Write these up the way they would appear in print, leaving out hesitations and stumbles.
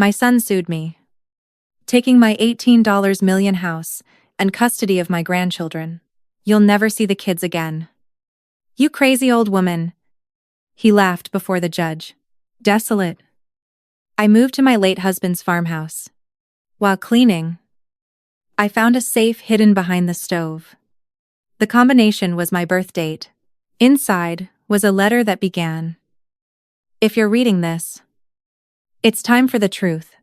My son sued me, taking my $18 million house and custody of my grandchildren. You'll never see the kids again. You crazy old woman. He laughed before the judge. Desolate. I moved to my late husband's farmhouse. While cleaning, I found a safe hidden behind the stove. The combination was my birth date. Inside was a letter that began, "If you're reading this, it's time for the truth.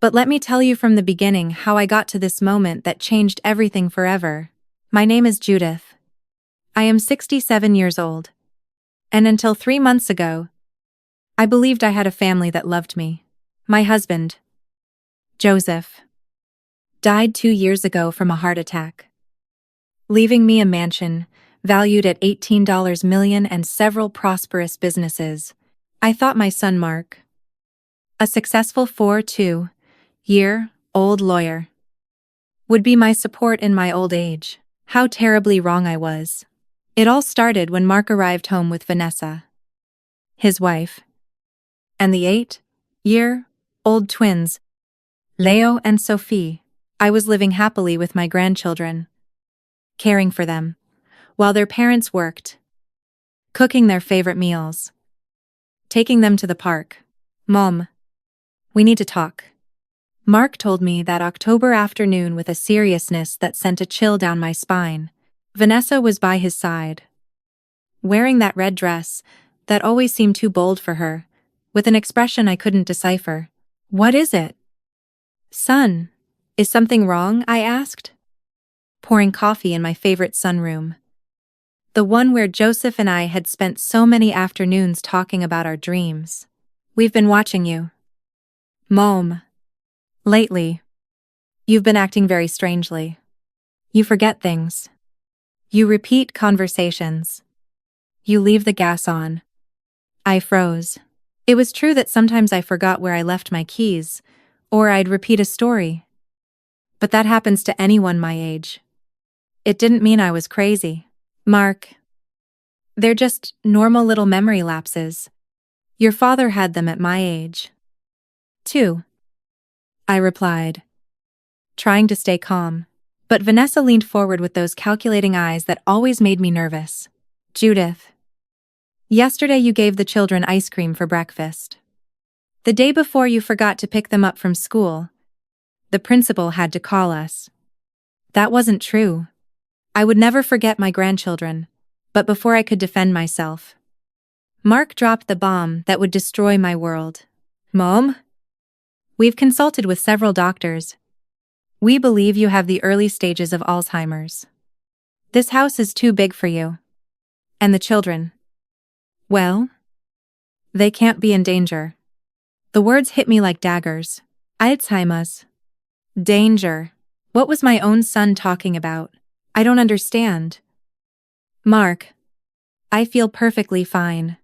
But let me tell you from the beginning how I got to this moment that changed everything forever. My name is Judith. I am 67 years old. And until 3 months ago, I believed I had a family that loved me. My husband, Joseph, died 2 years ago from a heart attack, leaving me a mansion valued at $18 million and several prosperous businesses. I thought my son Mark, a successful 42-year-old lawyer, would be my support in my old age. How terribly wrong I was. It all started when Mark arrived home with Vanessa, his wife, and the 8-year-old twins, Leo and Sophie. I was living happily with my grandchildren, caring for them, while their parents worked, cooking their favorite meals, taking them to the park. Mom, we need to talk. Mark told me that October afternoon with a seriousness that sent a chill down my spine. Vanessa was by his side, wearing that red dress that always seemed too bold for her, with an expression I couldn't decipher. What is it? Son, is something wrong? I asked, pouring coffee in my favorite sunroom, the one where Joseph and I had spent so many afternoons talking about our dreams. We've been watching you, Mom. Lately, you've been acting very strangely. You forget things. You repeat conversations. You leave the gas on. I froze. It was true that sometimes I forgot where I left my keys, or I'd repeat a story. But that happens to anyone my age. It didn't mean I was crazy. Mark, they're just normal little memory lapses. Your father had them at my age, too, I replied, trying to stay calm. But Vanessa leaned forward with those calculating eyes that always made me nervous. Judith, yesterday you gave the children ice cream for breakfast. The day before you forgot to pick them up from school. The principal had to call us. That wasn't true. I would never forget my grandchildren, but before I could defend myself, Mark dropped the bomb that would destroy my world. Mom? We've consulted with several doctors. We believe you have the early stages of Alzheimer's. This house is too big for you. And the children? Well, they can't be in danger. The words hit me like daggers. Alzheimer's. Danger. What was my own son talking about? I don't understand. Mark, I feel perfectly fine.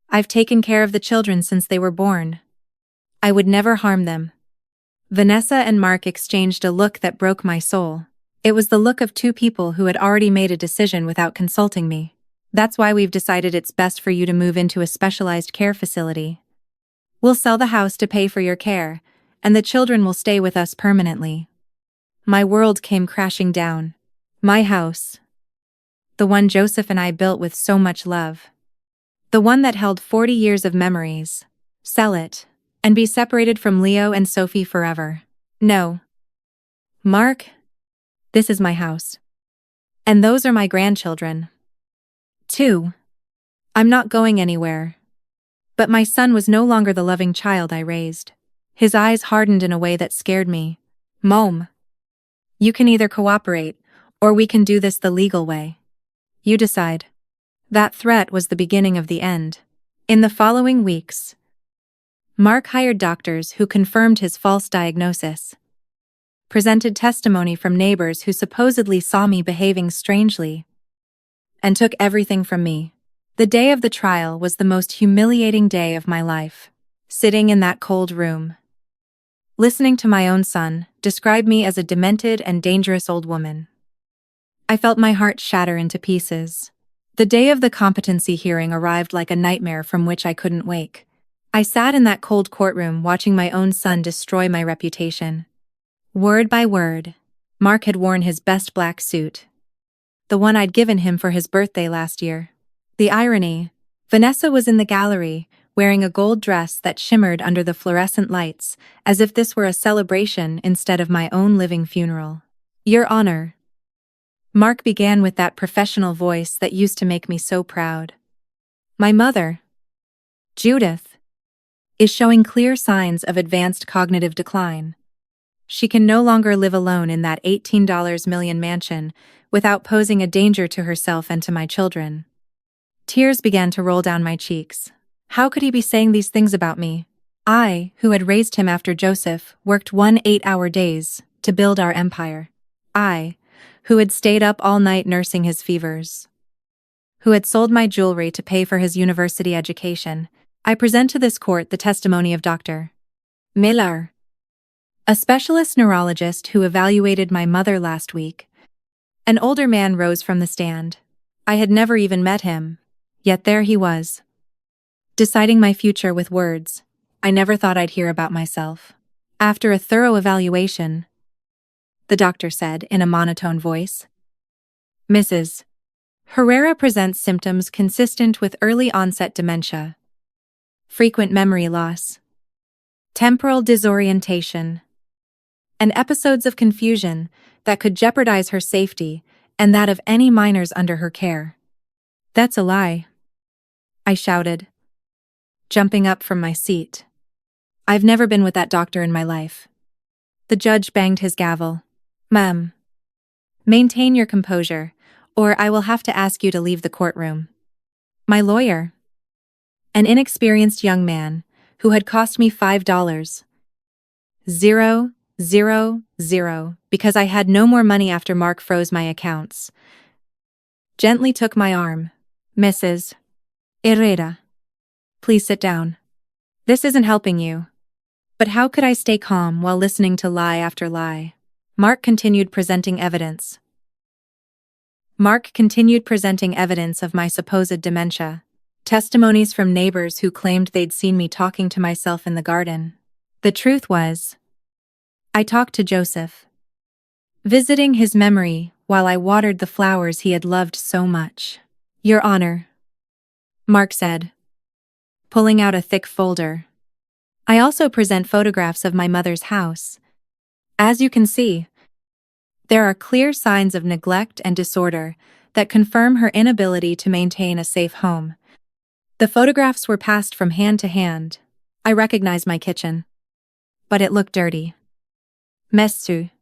I've taken care of the children since they were born. I would never harm them. Vanessa and Mark exchanged a look that broke my soul. It was the look of two people who had already made a decision without consulting me. That's why we've decided it's best for you to move into a specialized care facility. We'll sell the house to pay for your care, and the children will stay with us permanently. My world came crashing down. My house. The one Joseph and I built with so much love. The one that held 40 years of memories. Sell it, and be separated from Leo and Sophie forever. No. Mark, this is my house. And those are my grandchildren. 2. I'm not going anywhere. But my son was no longer the loving child I raised. His eyes hardened in a way that scared me. Mom, you can either cooperate, or we can do this the legal way. You decide. That threat was the beginning of the end. In the following weeks, Mark hired doctors who confirmed his false diagnosis, presented testimony from neighbors who supposedly saw me behaving strangely, and took everything from me. The day of the trial was the most humiliating day of my life. Sitting in that cold room, listening to my own son describe me as a demented and dangerous old woman. I felt my heart shatter into pieces. The day of the competency hearing arrived like a nightmare from which I couldn't wake. I sat in that cold courtroom watching my own son destroy my reputation. Word by word, Mark had worn his best black suit, the one I'd given him for his birthday last year. The irony: Vanessa was in the gallery, wearing a gold dress that shimmered under the fluorescent lights, as if this were a celebration instead of my own living funeral. Your Honor. Mark began with that professional voice that used to make me so proud. My mother, Judith, is showing clear signs of advanced cognitive decline. She can no longer live alone in that $18 million mansion without posing a danger to herself and to my children. Tears began to roll down my cheeks. How could he be saying these things about me? I, who had raised him after Joseph, worked 8-hour days to build our empire. I, who had stayed up all night nursing his fevers. Who had sold my jewelry to pay for his university education. I present to this court the testimony of Dr. Miller, a specialist neurologist who evaluated my mother last week. An older man rose from the stand. I had never even met him, yet there he was, deciding my future with words I never thought I'd hear about myself. After a thorough evaluation, the doctor said in a monotone voice, Mrs. Herrera presents symptoms consistent with early-onset dementia, frequent memory loss, temporal disorientation, and episodes of confusion that could jeopardize her safety and that of any minors under her care. That's a lie, I shouted, jumping up from my seat. I've never been with that doctor in my life. The judge banged his gavel. Ma'am, maintain your composure, or I will have to ask you to leave the courtroom. My lawyer, an inexperienced young man who had cost me $5, because I had no more money after Mark froze my accounts, gently took my arm. Mrs. Herrera, please sit down. This isn't helping you. But how could I stay calm while listening to lie after lie? Mark continued presenting evidence. Of my supposed dementia. Testimonies from neighbors who claimed they'd seen me talking to myself in the garden. The truth was, I talked to Joseph, visiting his memory while I watered the flowers he had loved so much. Your Honor, Mark said, pulling out a thick folder. I also present photographs of my mother's house. As you can see, there are clear signs of neglect and disorder that confirm her inability to maintain a safe home. The photographs were passed from hand to hand. I recognized my kitchen, but it looked dirty. Messy.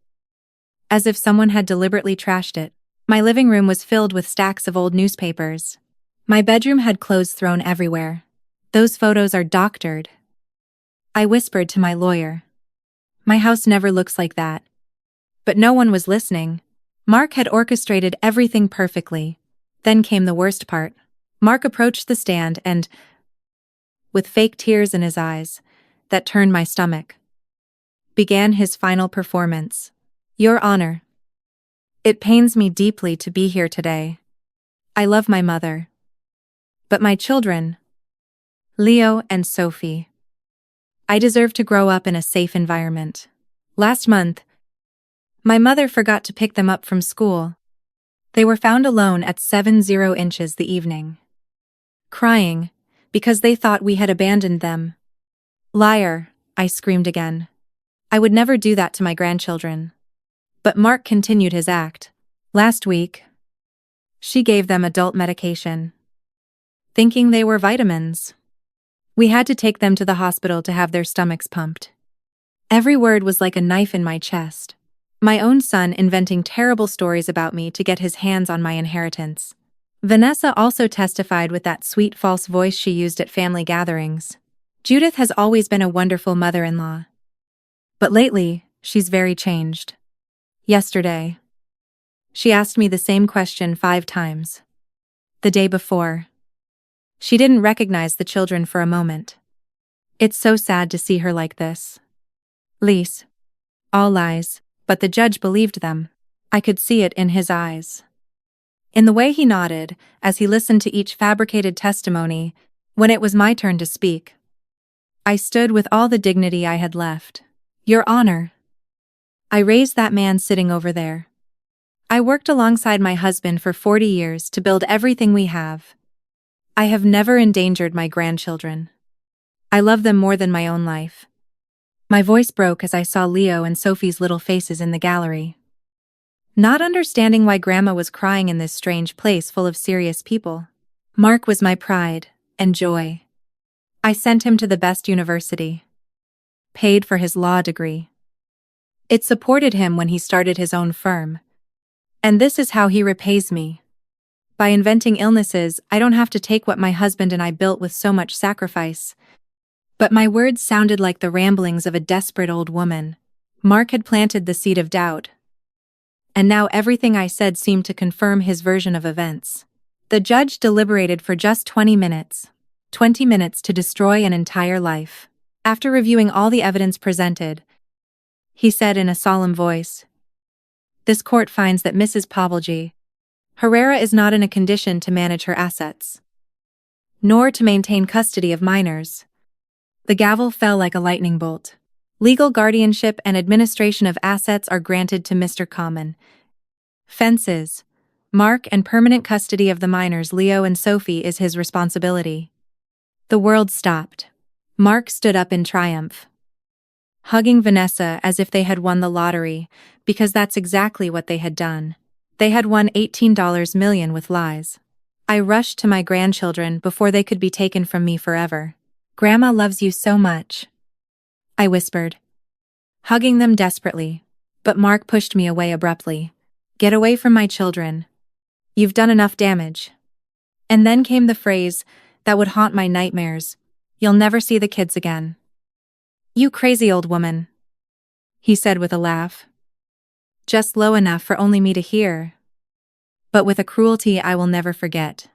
As if someone had deliberately trashed it. My living room was filled with stacks of old newspapers. My bedroom had clothes thrown everywhere. Those photos are doctored. I whispered to my lawyer. My house never looks like that. But no one was listening. Mark had orchestrated everything perfectly. Then came the worst part. Mark approached the stand and, with fake tears in his eyes that turned my stomach, began his final performance. Your Honor, it pains me deeply to be here today. I love my mother. But my children, Leo and Sophie, I deserve to grow up in a safe environment. Last month, my mother forgot to pick them up from school. They were found alone at 70 inches the evening, crying because they thought we had abandoned them. Liar, I screamed again. I would never do that to my grandchildren. But Mark continued his act. Last week, she gave them adult medication, thinking they were vitamins. We had to take them to the hospital to have their stomachs pumped. Every word was like a knife in my chest. My own son inventing terrible stories about me to get his hands on my inheritance. Vanessa also testified with that sweet false voice she used at family gatherings. Judith has always been a wonderful mother-in-law. But lately, she's very changed. Yesterday, she asked me the same question 5 times. The day before, she didn't recognize the children for a moment. It's so sad to see her like this. Lise. All lies, but the judge believed them. I could see it in his eyes. In the way he nodded as he listened to each fabricated testimony when it was my turn to speak. I stood with all the dignity I had left. Your Honor. I raised that man sitting over there. I worked alongside my husband for 40 years to build everything we have. I have never endangered my grandchildren. I love them more than my own life. My voice broke as I saw Leo and Sophie's little faces in the gallery. Not understanding why Grandma was crying in this strange place full of serious people. Mark was my pride and joy. I sent him to the best university. Paid for his law degree. It supported him when he started his own firm. And this is how he repays me. By inventing illnesses, I don't have to take what my husband and I built with so much sacrifice. But my words sounded like the ramblings of a desperate old woman. Mark had planted the seed of doubt. And now everything I said seemed to confirm his version of events. The judge deliberated for just 20 minutes. 20 minutes to destroy an entire life. After reviewing all the evidence presented, he said in a solemn voice, "This court finds that Mrs. Pavlji Herrera is not in a condition to manage her assets, nor to maintain custody of minors." The gavel fell like a lightning bolt. Legal guardianship and administration of assets are granted to Mr. Common. Fences, Mark, and permanent custody of the minors Leo and Sophie is his responsibility. The world stopped. Mark stood up in triumph, hugging Vanessa as if they had won the lottery, because that's exactly what they had done. They had won $18 million with lies. I rushed to my grandchildren before they could be taken from me forever. "Grandma loves you so much," I whispered, hugging them desperately. But Mark pushed me away abruptly. "Get away from my children. You've done enough damage." And then came the phrase that would haunt my nightmares: "You'll never see the kids again." "You crazy old woman," he said with a laugh. Just low enough for only me to hear, but with a cruelty I will never forget.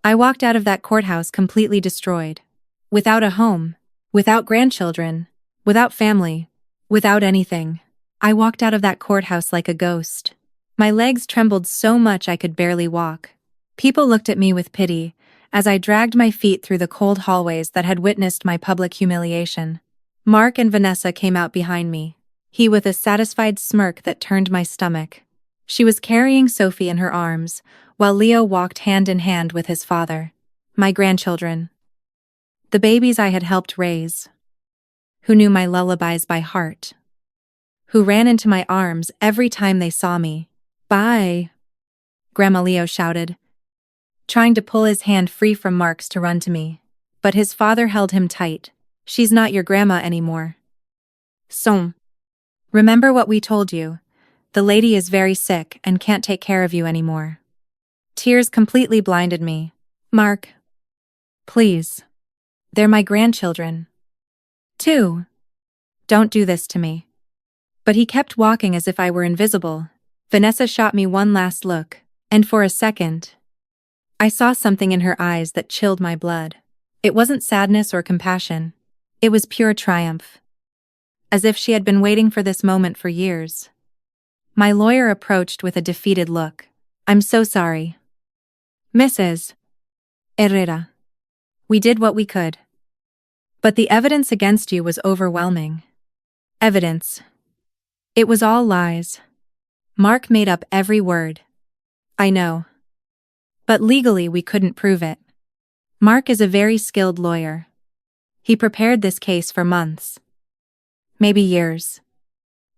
I walked out of that courthouse completely destroyed. Without a home, without grandchildren, without family, without anything. I walked out of that courthouse like a ghost. My legs trembled so much I could barely walk. People looked at me with pity as I dragged my feet through the cold hallways that had witnessed my public humiliation. Mark and Vanessa came out behind me, he with a satisfied smirk that turned my stomach. She was carrying Sophie in her arms, while Leo walked hand in hand with his father. My grandchildren. The babies I had helped raise. Who knew my lullabies by heart. Who ran into my arms every time they saw me. "Bye," Grandma Leo shouted, trying to pull his hand free from Mark's to run to me. But his father held him tight. "She's not your grandma anymore. So, remember what we told you. The lady is very sick and can't take care of you anymore." Tears completely blinded me. "Mark, please. They're my grandchildren, too. Don't do this to me." But he kept walking as if I were invisible. Vanessa shot me one last look, and for a second, I saw something in her eyes that chilled my blood. It wasn't sadness or compassion. It was pure triumph. As if she had been waiting for this moment for years. My lawyer approached with a defeated look. "I'm so sorry, Mrs. Herrera. We did what we could. But the evidence against you was overwhelming." Evidence. It was all lies. Mark made up every word. I know. But legally we couldn't prove it. Mark is a very skilled lawyer. He prepared this case for months. Maybe years.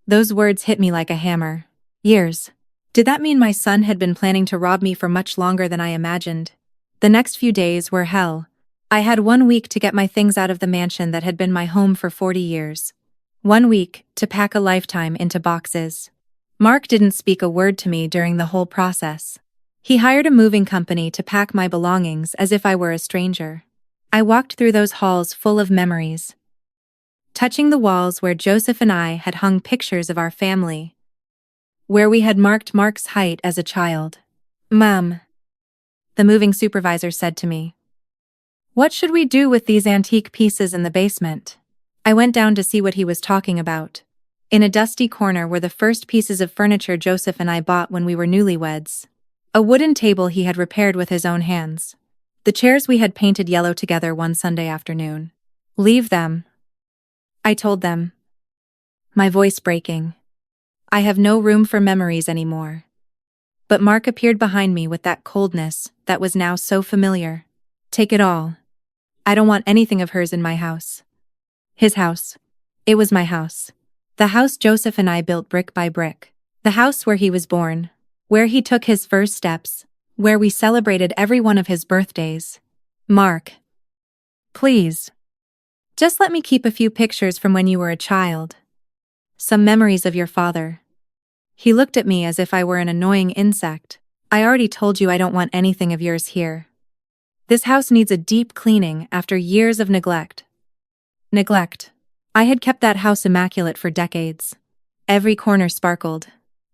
Those words hit me like a hammer. Years. Did that mean my son had been planning to rob me for much longer than I imagined? The next few days were hell. I had 1 week to get my things out of the mansion that had been my home for 40 years. 1 week to pack a lifetime into boxes. Mark didn't speak a word to me during the whole process. He hired a moving company to pack my belongings as if I were a stranger. I walked through those halls full of memories, touching the walls where Joseph and I had hung pictures of our family, where we had marked Mark's height as a child. "Mom," the moving supervisor said to me, "what should we do with these antique pieces in the basement?" I went down to see what he was talking about. In a dusty corner were the first pieces of furniture Joseph and I bought when we were newlyweds. A wooden table he had repaired with his own hands. The chairs we had painted yellow together one Sunday afternoon. "Leave them," I told them, my voice breaking. I have no room for memories anymore. But Mark appeared behind me with that coldness that was now so familiar. Take it all. I don't want anything of hers in my house. His house. It was my house. The house Joseph and I built brick by brick. The house where he was born, where he took his first steps, where we celebrated every one of his birthdays. Mark. Please. Just let me keep a few pictures from when you were a child. Some memories of your father. He looked at me as if I were an annoying insect. I already told you I don't want anything of yours here. This house needs a deep cleaning after years of neglect. Neglect. I had kept that house immaculate for decades. Every corner sparkled.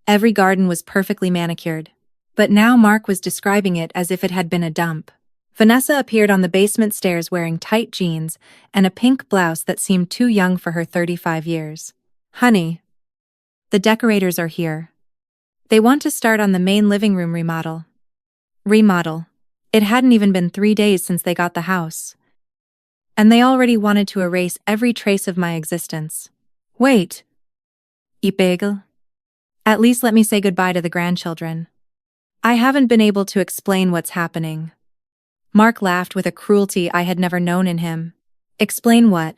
Every garden was perfectly manicured. But now Mark was describing it as if it had been a dump. Vanessa appeared on the basement stairs wearing tight jeans and a pink blouse that seemed too young for her 35 years. Honey. The decorators are here. They want to start on the main living room remodel. Remodel. It hadn't even been 3 days since they got the house. And they already wanted to erase every trace of my existence. Wait. Eat bagel? At least let me say goodbye to the grandchildren. I haven't been able to explain what's happening. Mark laughed with a cruelty I had never known in him. Explain what?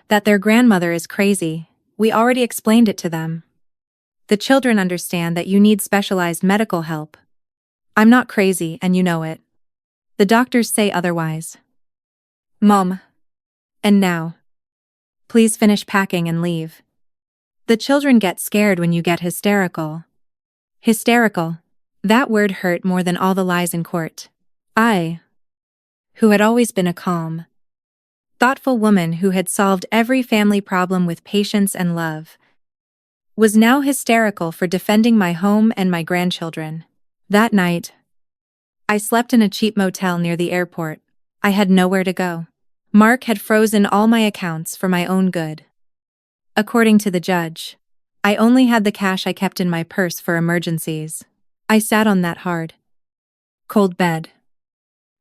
That their grandmother is crazy. We already explained it to them. The children understand that you need specialized medical help. I'm not crazy, and you know it. The doctors say otherwise. Mom. And now. Please finish packing and leave. The children get scared when you get hysterical. Hysterical. That word hurt more than all the lies in court. I, who had always been a calm, thoughtful woman who had solved every family problem with patience and love, was now hysterical for defending my home and my grandchildren. That night, I slept in a cheap motel near the airport. I had nowhere to go. Mark had frozen all my accounts for my own good. According to the judge, I only had the cash I kept in my purse for emergencies. I sat on that hard, cold bed,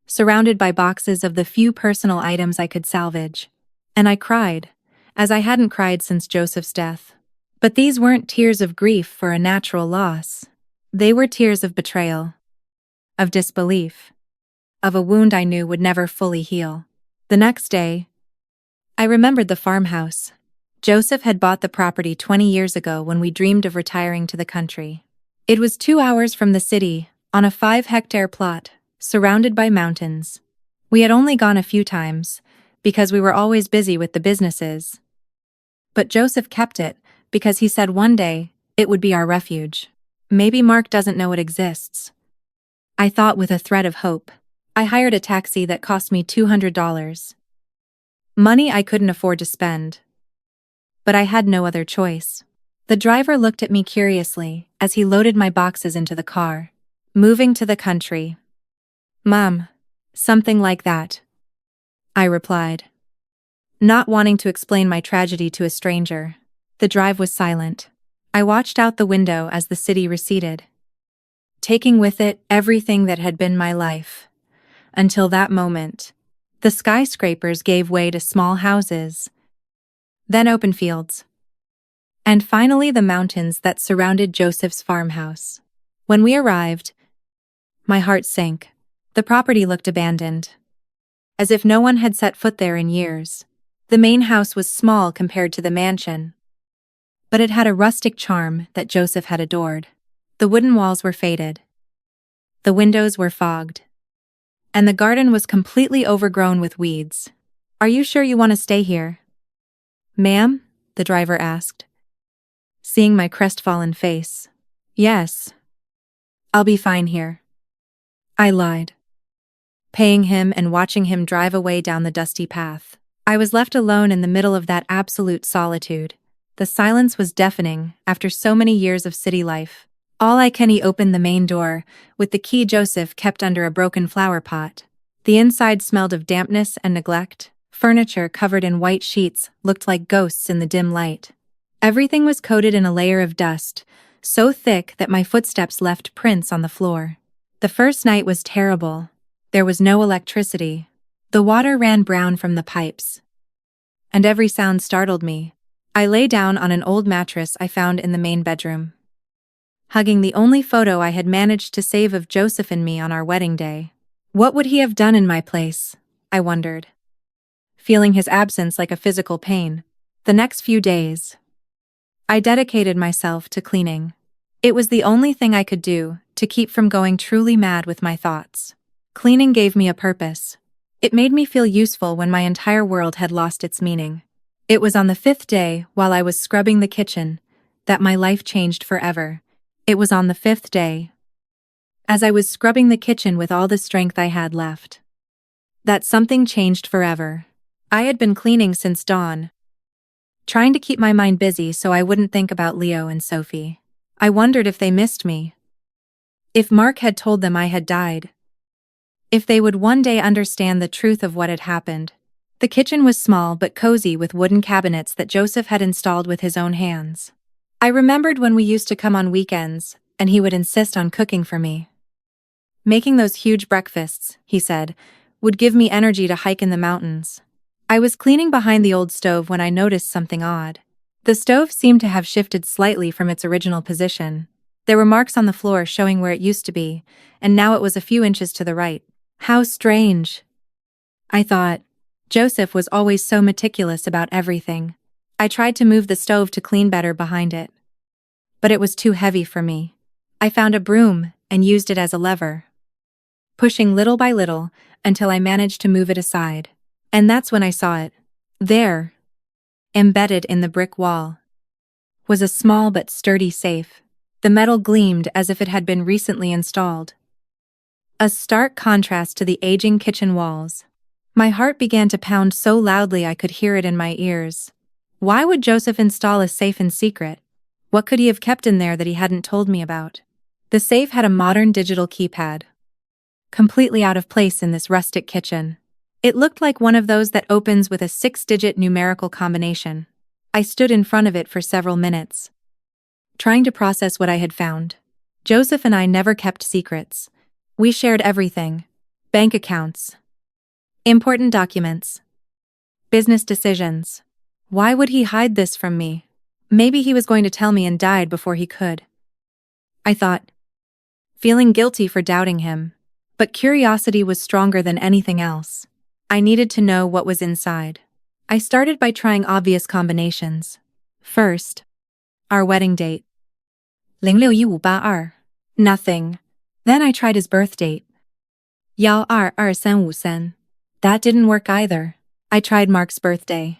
surrounded by boxes of the few personal items I could salvage, and I cried, as I hadn't cried since Joseph's death. But these weren't tears of grief for a natural loss. They were tears of betrayal, of disbelief, of a wound I knew would never fully heal. The next day, I remembered the farmhouse. Joseph had bought the property 20 years ago when we dreamed of retiring to the country. It was 2 hours from the city, on a 5-hectare plot, surrounded by mountains. We had only gone a few times, because we were always busy with the businesses. But Joseph kept it, because he said one day, it would be our refuge. Maybe Mark doesn't know it exists. I thought with a thread of hope. I hired a taxi that cost me $200. Money I couldn't afford to spend. But I had no other choice. The driver looked at me curiously as he loaded my boxes into the car. Moving to the country. Mom, something like that, I replied, not wanting to explain my tragedy to a stranger. The drive was silent. I watched out the window as the city receded, taking with it everything that had been my life. Until that moment, the skyscrapers gave way to small houses, then open fields, and finally the mountains that surrounded Joseph's farmhouse. When we arrived, my heart sank. The property looked abandoned, as if no one had set foot there in years. The main house was small compared to the mansion, but it had a rustic charm that Joseph had adored. The wooden walls were faded, the windows were fogged, and the garden was completely overgrown with weeds. Are you sure you want to stay here? Ma'am? The driver asked, seeing my crestfallen face. Yes. I'll be fine here, I lied, paying him and watching him drive away down the dusty path. I was left alone in the middle of that absolute solitude. The silence was deafening after so many years of city life. He opened the main door, with the key Joseph kept under a broken flower pot. The inside smelled of dampness and neglect. Furniture covered in white sheets looked like ghosts in the dim light. Everything was coated in a layer of dust, so thick that my footsteps left prints on the floor. The first night was terrible. There was no electricity. The water ran brown from the pipes, and every sound startled me. I lay down on an old mattress I found in the main bedroom, hugging the only photo I had managed to save of Joseph and me on our wedding day. What would he have done in my place? I wondered, feeling his absence like a physical pain. The next few days, I dedicated myself to cleaning. It was the only thing I could do to keep from going truly mad with my thoughts. Cleaning gave me a purpose. It made me feel useful when my entire world had lost its meaning. It was on the 5th day, while I was scrubbing the kitchen, that my life changed forever. It was on the 5th day, as I was scrubbing the kitchen with all the strength I had left, that something changed forever. I had been cleaning since dawn, trying to keep my mind busy so I wouldn't think about Leo and Sophie. I wondered if they missed me, if Mark had told them I had died, if they would one day understand the truth of what had happened. The kitchen was small but cozy, with wooden cabinets that Joseph had installed with his own hands. I remembered when we used to come on weekends, and he would insist on cooking for me. Making those huge breakfasts, he said, would give me energy to hike in the mountains. I was cleaning behind the old stove when I noticed something odd. The stove seemed to have shifted slightly from its original position. There were marks on the floor showing where it used to be, and now it was a few inches to the right. How strange, I thought. Joseph was always so meticulous about everything. I tried to move the stove to clean better behind it, but it was too heavy for me. I found a broom and used it as a lever, pushing little by little until I managed to move it aside. And that's when I saw it. There, embedded in the brick wall, was a small but sturdy safe. The metal gleamed as if it had been recently installed, a stark contrast to the aging kitchen walls. My heart began to pound so loudly I could hear it in my ears. Why would Joseph install a safe in secret? What could he have kept in there that he hadn't told me about? The safe had a modern digital keypad, completely out of place in this rustic kitchen. It looked like one of those that opens with a 6-digit numerical combination. I stood in front of it for several minutes, trying to process what I had found. Joseph and I never kept secrets. We shared everything: bank accounts, important documents, business decisions. Why would he hide this from me? Maybe he was going to tell me and died before he could, I thought, feeling guilty for doubting him. But curiosity was stronger than anything else. I needed to know what was inside. I started by trying obvious combinations. First, our wedding date. 061582. Nothing. Then I tried his birth date. 122353. That didn't work either. I tried Mark's birthday.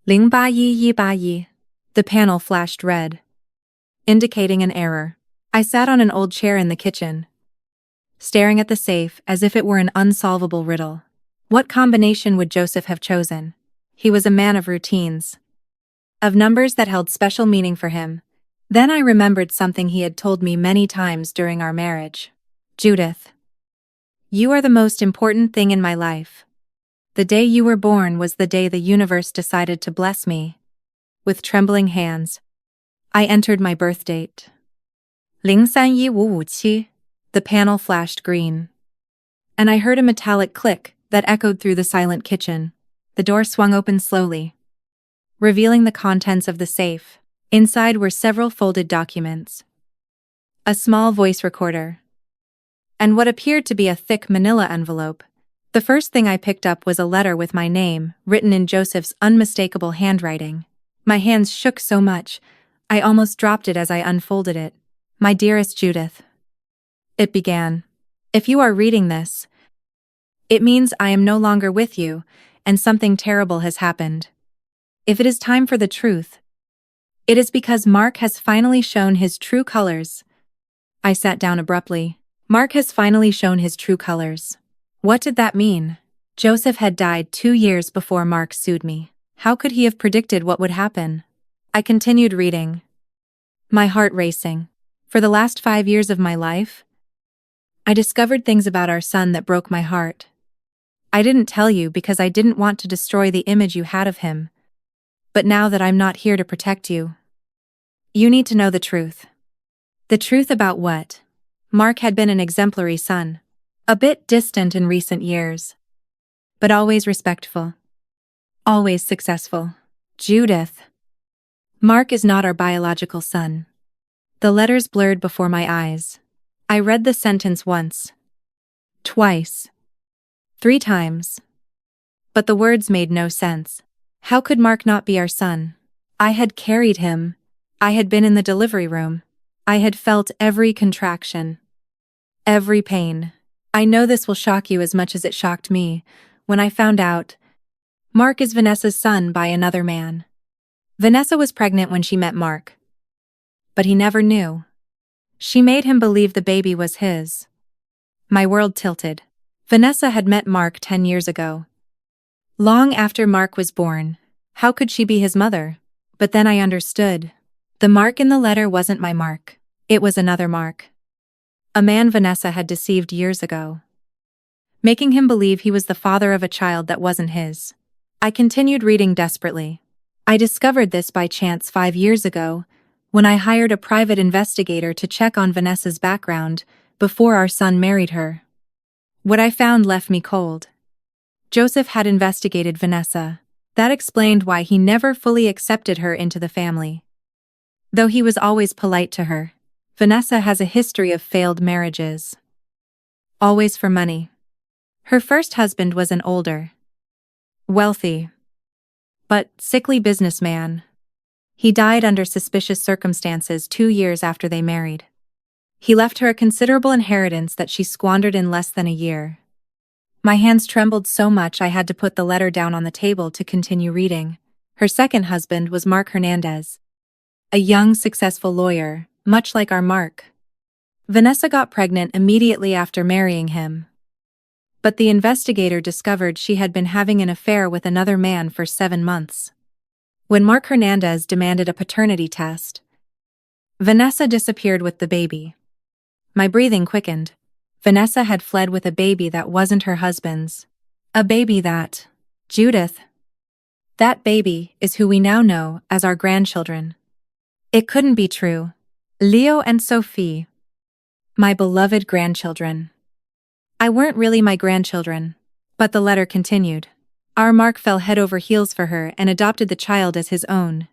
081181. The panel flashed red, indicating an error. I sat on an old chair in the kitchen, staring at the safe as if it were an unsolvable riddle. What combination would Joseph have chosen? He was a man of routines, of numbers that held special meaning for him. Then I remembered something he had told me many times during our marriage. Judith, you are the most important thing in my life. The day you were born was the day the universe decided to bless me. With trembling hands, I entered my birth date. 031557. The panel flashed green, and I heard a metallic click that echoed through the silent kitchen. The door swung open slowly, revealing the contents of the safe. Inside were several folded documents, a small voice recorder, and what appeared to be a thick manila envelope. The first thing I picked up was a letter with my name, written in Joseph's unmistakable handwriting. My hands shook so much, I almost dropped it as I unfolded it. My dearest Judith, it began. If you are reading this, it means I am no longer with you, and something terrible has happened. If it is time for the truth, it is because Mark has finally shown his true colors. I sat down abruptly. Mark has finally shown his true colors. What did that mean? Joseph had died 2 years before Mark sued me. How could he have predicted what would happen? I continued reading, my heart racing. For the last 5 years of my life, I discovered things about our son that broke my heart. I didn't tell you because I didn't want to destroy the image you had of him. But now that I'm not here to protect you, you need to know the truth. The truth about what? Mark had been an exemplary son, a bit distant in recent years, but always respectful. Always successful. Judith. Mark is not our biological son. The letters blurred before my eyes. I read the sentence once. Twice. 3 times. But the words made no sense. How could Mark not be our son? I had carried him. I had been in the delivery room. I had felt every contraction. Every pain. I know this will shock you as much as it shocked me when I found out Mark is Vanessa's son by another man. Vanessa was pregnant when she met Mark. But he never knew. She made him believe the baby was his. My world tilted. Vanessa had met Mark 10 years ago. Long after Mark was born. How could she be his mother? But then I understood. The mark in the letter wasn't my Mark. It was another Mark. A man Vanessa had deceived years ago, making him believe he was the father of a child that wasn't his. I continued reading desperately. I discovered this by chance 5 years ago, when I hired a private investigator to check on Vanessa's background before our son married her. What I found left me cold. Joseph had investigated Vanessa. That explained why he never fully accepted her into the family. Though he was always polite to her, Vanessa has a history of failed marriages. Always for money. Her first husband was an older, wealthy, but sickly businessman. He died under suspicious circumstances 2 years after they married. He left her a considerable inheritance that she squandered in less than a year. My hands trembled so much I had to put the letter down on the table to continue reading. Her second husband was Mark Hernandez, a young, successful lawyer, much like our Mark. Vanessa got pregnant immediately after marrying him. But the investigator discovered she had been having an affair with another man for 7 months. When Mark Hernandez demanded a paternity test, Vanessa disappeared with the baby. My breathing quickened. Vanessa had fled with a baby that wasn't her husband's. A baby that, Judith. That baby is who we now know as our grandchildren. It couldn't be true. Leo and Sophie. My beloved grandchildren. I weren't really my grandchildren. But the letter continued. Our Mark fell head over heels for her and adopted the child as his own.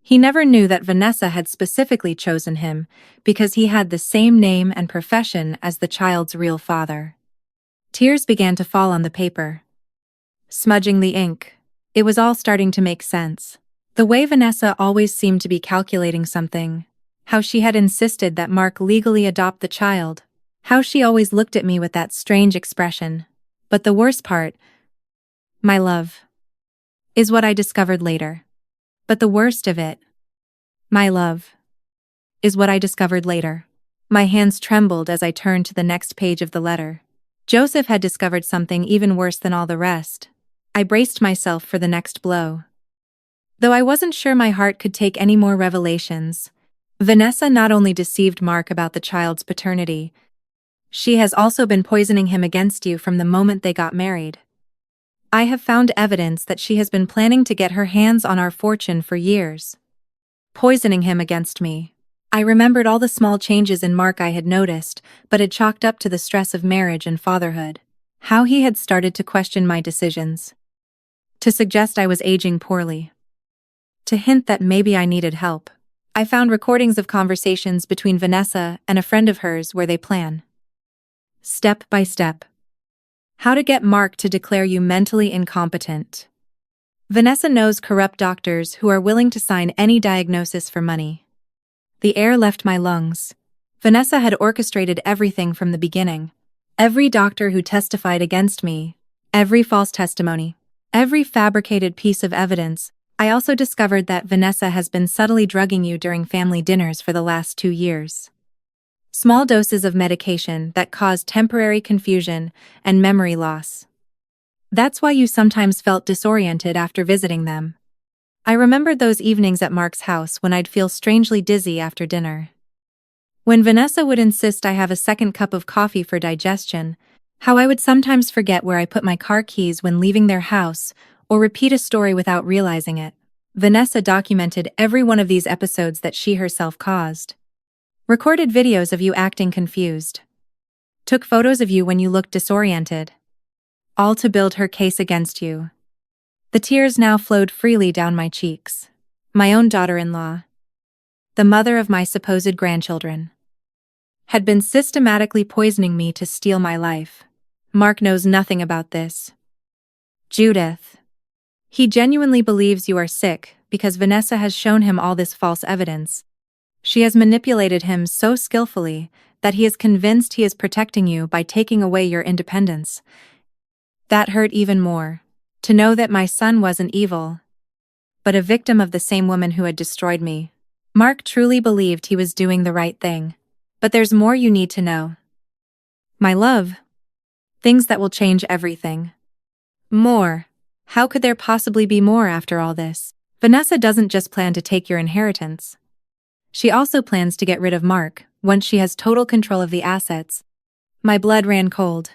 He never knew that Vanessa had specifically chosen him because he had the same name and profession as the child's real father. Tears began to fall on the paper, smudging the ink. It was all starting to make sense. The way Vanessa always seemed to be calculating something. How she had insisted that Mark legally adopt the child. How she always looked at me with that strange expression. But the worst part, my love, is what I discovered later. But the worst of it, my love, is what I discovered later. My hands trembled as I turned to the next page of the letter. Joseph had discovered something even worse than all the rest. I braced myself for the next blow. Though I wasn't sure my heart could take any more revelations, Vanessa not only deceived Mark about the child's paternity, she has also been poisoning him against you from the moment they got married. I have found evidence that she has been planning to get her hands on our fortune for years. Poisoning him against me. I remembered all the small changes in Mark I had noticed, but had chalked up to the stress of marriage and fatherhood. How he had started to question my decisions. To suggest I was aging poorly. To hint that maybe I needed help. I found recordings of conversations between Vanessa and a friend of hers where they plan, step by step, how to get Mark to declare you mentally incompetent. Vanessa knows corrupt doctors who are willing to sign any diagnosis for money. The air left my lungs. Vanessa had orchestrated everything from the beginning. Every doctor who testified against me, every false testimony, every fabricated piece of evidence. I also discovered that Vanessa has been subtly drugging you during family dinners for the last 2 years. Small doses of medication that cause temporary confusion and memory loss. That's why you sometimes felt disoriented after visiting them. I remembered those evenings at Mark's house when I'd feel strangely dizzy after dinner. When Vanessa would insist I have a second cup of coffee for digestion, how I would sometimes forget where I put my car keys when leaving their house, or repeat a story without realizing it. Vanessa documented every one of these episodes that she herself caused. Recorded videos of you acting confused. Took photos of you when you looked disoriented. All to build her case against you. The tears now flowed freely down my cheeks. My own daughter-in-law, the mother of my supposed grandchildren, had been systematically poisoning me to steal my life. Mark knows nothing about this. Judith. He genuinely believes you are sick because Vanessa has shown him all this false evidence. She has manipulated him so skillfully that he is convinced he is protecting you by taking away your independence. That hurt even more. To know that my son wasn't evil, but a victim of the same woman who had destroyed me. Mark truly believed he was doing the right thing. But there's more you need to know. My love. Things that will change everything. More. How could there possibly be more after all this? Vanessa doesn't just plan to take your inheritance. She also plans to get rid of Mark once she has total control of the assets. My blood ran cold.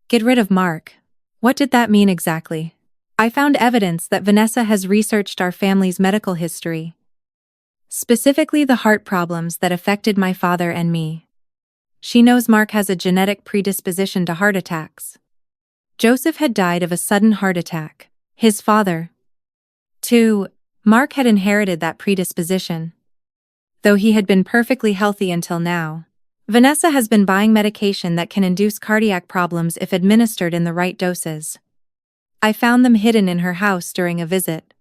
Get rid of Mark. What did that mean exactly? I found evidence that Vanessa has researched our family's medical history, specifically the heart problems that affected my father and me. She knows Mark has a genetic predisposition to heart attacks. Joseph had died of a sudden heart attack. His father, too. Mark had inherited that predisposition, though he had been perfectly healthy until now. Vanessa has been buying medication that can induce cardiac problems if administered in the right doses. I found them hidden in her house during a visit.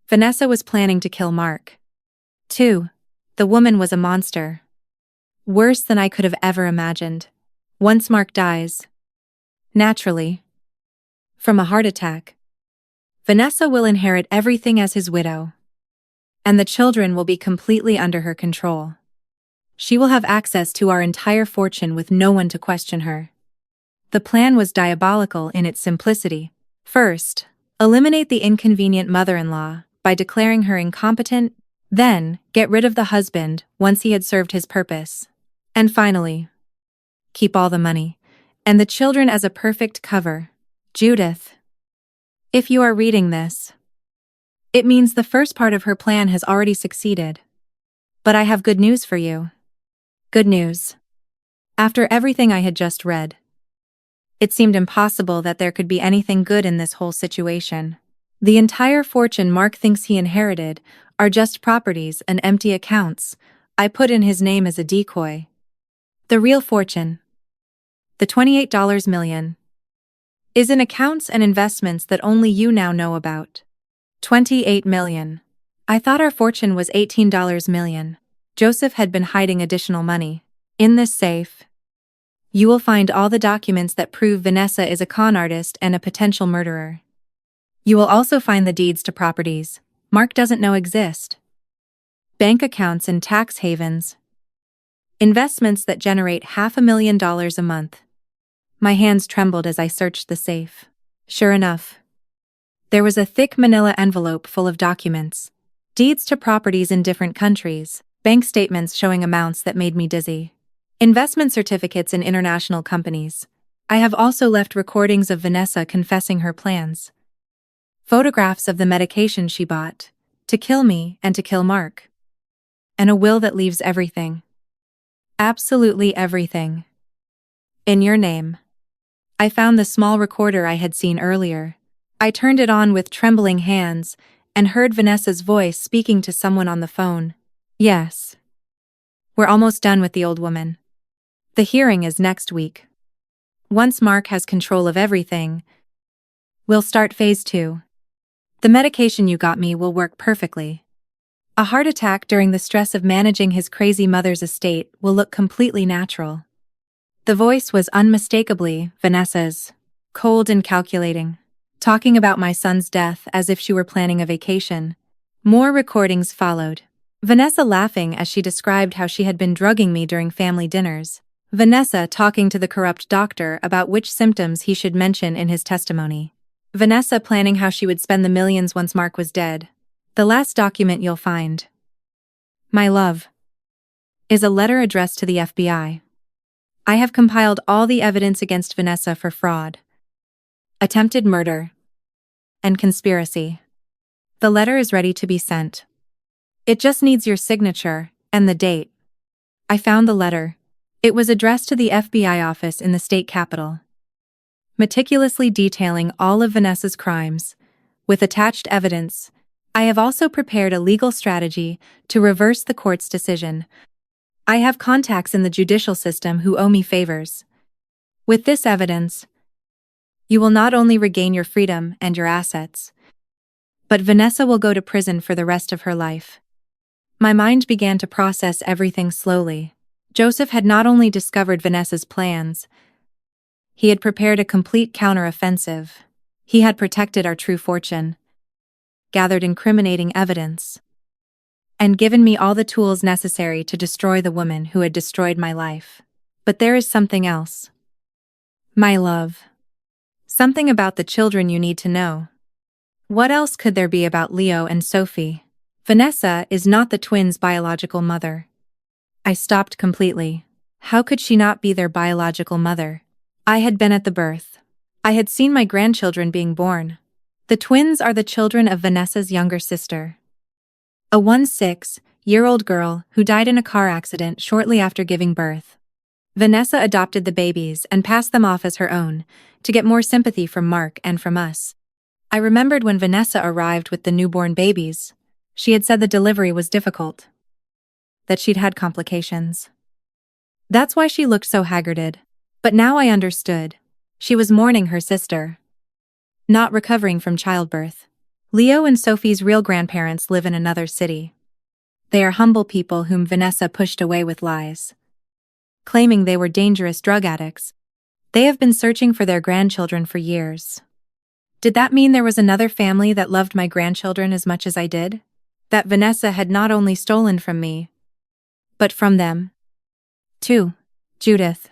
Vanessa was planning to kill Mark, too. The woman was a monster. Worse than I could have ever imagined. Once Mark dies, naturally, from a heart attack, Vanessa will inherit everything as his widow, and the children will be completely under her control. She will have access to our entire fortune with no one to question her. The plan was diabolical in its simplicity. First, eliminate the inconvenient mother-in-law by declaring her incompetent, then get rid of the husband once he had served his purpose. And finally, keep all the money and the children as a perfect cover. Judith. If you are reading this, it means the first part of her plan has already succeeded. But I have good news for you. Good news. After everything I had just read, it seemed impossible that there could be anything good in this whole situation. The entire fortune Mark thinks he inherited are just properties and empty accounts I put in his name as a decoy. The real fortune, the $28 million, is in accounts and investments that only you now know about. $28 million. I thought our fortune was $18 million. Joseph had been hiding additional money. In this safe, you will find all the documents that prove Vanessa is a con artist and a potential murderer. You will also find the deeds to properties Mark doesn't know exist, bank accounts in tax havens, investments that generate $500,000 a month. My hands trembled as I searched the safe. Sure enough, there was a thick manila envelope full of documents, deeds to properties in different countries, bank statements showing amounts that made me dizzy, investment certificates in international companies. I have also left recordings of Vanessa confessing her plans, photographs of the medication she bought to kill me and to kill Mark, and a will that leaves everything, absolutely everything, in your name. I found the small recorder I had seen earlier. I turned it on with trembling hands and heard Vanessa's voice speaking to someone on the phone. Yes. We're almost done with the old woman. The hearing is next week. Once Mark has control of everything, we'll start phase 2. The medication you got me will work perfectly. A heart attack during the stress of managing his crazy mother's estate will look completely natural. The voice was unmistakably Vanessa's, cold and calculating, talking about my son's death as if she were planning a vacation. More recordings followed. Vanessa laughing as she described how she had been drugging me during family dinners. Vanessa talking to the corrupt doctor about which symptoms he should mention in his testimony. Vanessa planning how she would spend the millions once Mark was dead. The last document you'll find, my love, is a letter addressed to the FBI. I have compiled all the evidence against Vanessa for fraud, attempted murder, and conspiracy. The letter is ready to be sent. It just needs your signature and the date. I found the letter. It was addressed to the FBI office in the state capital, meticulously detailing all of Vanessa's crimes, With attached evidence, I have also prepared a legal strategy to reverse the court's decision. I have contacts in the judicial system who owe me favors. With this evidence, you will not only regain your freedom and your assets, but Vanessa will go to prison for the rest of her life. My mind began to process everything slowly. Joseph had not only discovered Vanessa's plans, he had prepared a complete counter-offensive. He had protected our true fortune, gathered incriminating evidence, and given me all the tools necessary to destroy the woman who had destroyed my life. But there is something else. My love. Something about the children you need to know. What else could there be about Leo and Sophie? Vanessa is not the twins' biological mother. I stopped completely. How could she not be their biological mother? I had been at the birth. I had seen my grandchildren being born. The twins are the children of Vanessa's younger sister, a 16-year-old girl who died in a car accident shortly after giving birth. Vanessa adopted the babies and passed them off as her own, to get more sympathy from Mark and from us. I remembered when Vanessa arrived with the newborn babies, she had said the delivery was difficult, that she'd had complications. That's why she looked so haggarded. But now I understood. She was mourning her sister, not recovering from childbirth. Leo and Sophie's real grandparents live in another city. They are humble people whom Vanessa pushed away with lies, claiming they were dangerous drug addicts. They have been searching for their grandchildren for years. Did that mean there was another family that loved my grandchildren as much as I did? That Vanessa had not only stolen from me, but from them, too? Judith,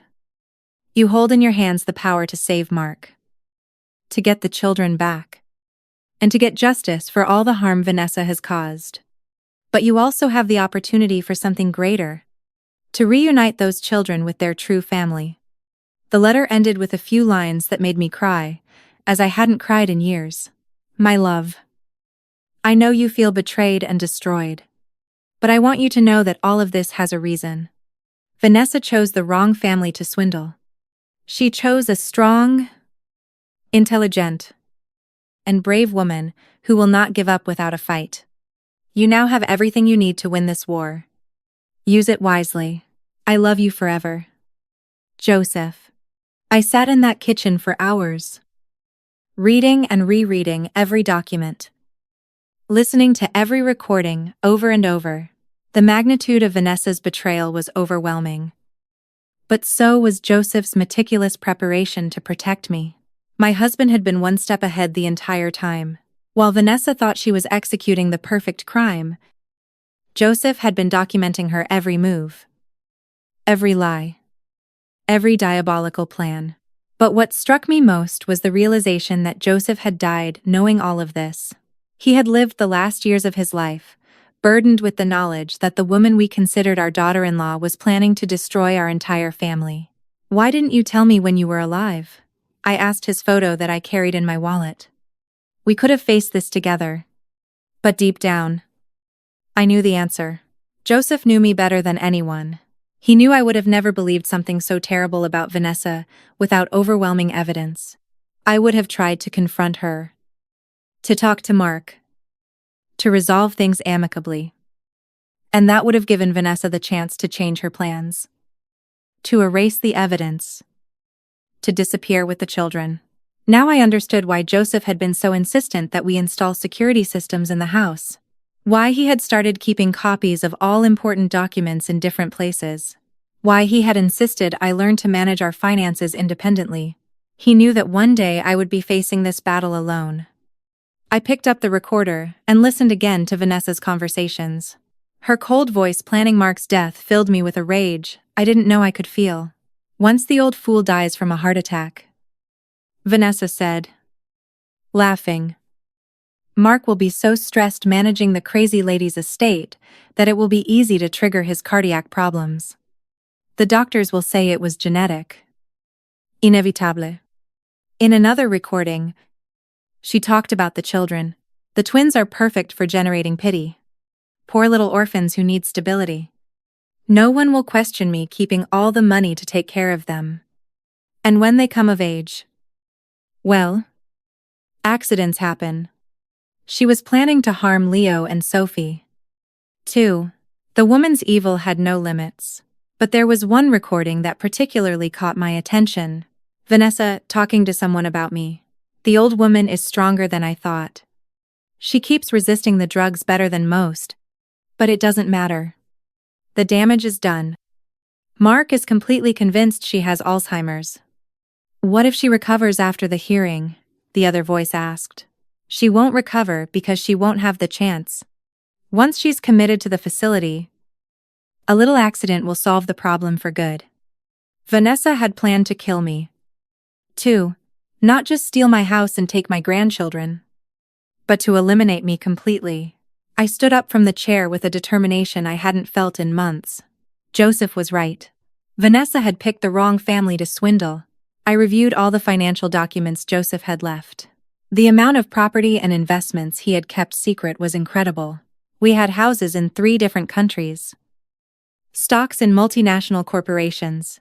you hold in your hands the power to save Mark, to get the children back, and to get justice for all the harm Vanessa has caused. But you also have the opportunity for something greater, to reunite those children with their true family. The letter ended with a few lines that made me cry, as I hadn't cried in years. My love, I know you feel betrayed and destroyed, but I want you to know that all of this has a reason. Vanessa chose the wrong family to swindle. She chose a strong, intelligent, and brave woman who will not give up without a fight. You now have everything you need to win this war. Use it wisely. I love you forever. Joseph. I sat in that kitchen for hours, reading and rereading every document, listening to every recording over and over. The magnitude of Vanessa's betrayal was overwhelming. But so was Joseph's meticulous preparation to protect me. My husband had been one step ahead the entire time. While Vanessa thought she was executing the perfect crime, Joseph had been documenting her every move, every lie, every diabolical plan. But what struck me most was the realization that Joseph had died knowing all of this. He had lived the last years of his life, burdened with the knowledge that the woman we considered our daughter-in-law was planning to destroy our entire family. Why didn't you tell me when you were alive? I asked his photo that I carried in my wallet. We could have faced this together. But deep down, I knew the answer. Joseph knew me better than anyone. He knew I would have never believed something so terrible about Vanessa without overwhelming evidence. I would have tried to confront her, to talk to Mark, to resolve things amicably. And that would have given Vanessa the chance to change her plans, to erase the evidence, to disappear with the children. Now I understood why Joseph had been so insistent that we install security systems in the house, why he had started keeping copies of all important documents in different places, why he had insisted I learn to manage our finances independently. He knew that one day I would be facing this battle alone. I picked up the recorder and listened again to Vanessa's conversations. Her cold voice planning Mark's death filled me with a rage I didn't know I could feel. Once the old fool dies from a heart attack, Vanessa said, laughing, Mark will be so stressed managing the crazy lady's estate that it will be easy to trigger his cardiac problems. The doctors will say it was genetic. Inevitable. In another recording, she talked about the children. The twins are perfect for generating pity. Poor little orphans who need stability. No one will question me keeping all the money to take care of them. And when they come of age, well, accidents happen. She was planning to harm Leo and Sophie. 2. The woman's evil had no limits. But there was one recording that particularly caught my attention. Vanessa talking to someone about me. The old woman is stronger than I thought. She keeps resisting the drugs better than most. But it doesn't matter. The damage is done. Mark is completely convinced she has Alzheimer's. What if she recovers after the hearing? The other voice asked. She won't recover because she won't have the chance. Once she's committed to the facility, a little accident will solve the problem for good. Vanessa had planned to kill me. 2. Not just steal my house and take my grandchildren, but to eliminate me completely. I stood up from the chair with a determination I hadn't felt in months. Joseph was right. Vanessa had picked the wrong family to swindle. I reviewed all the financial documents Joseph had left. The amount of property and investments he had kept secret was incredible. We had houses in 3 different countries, stocks in multinational corporations,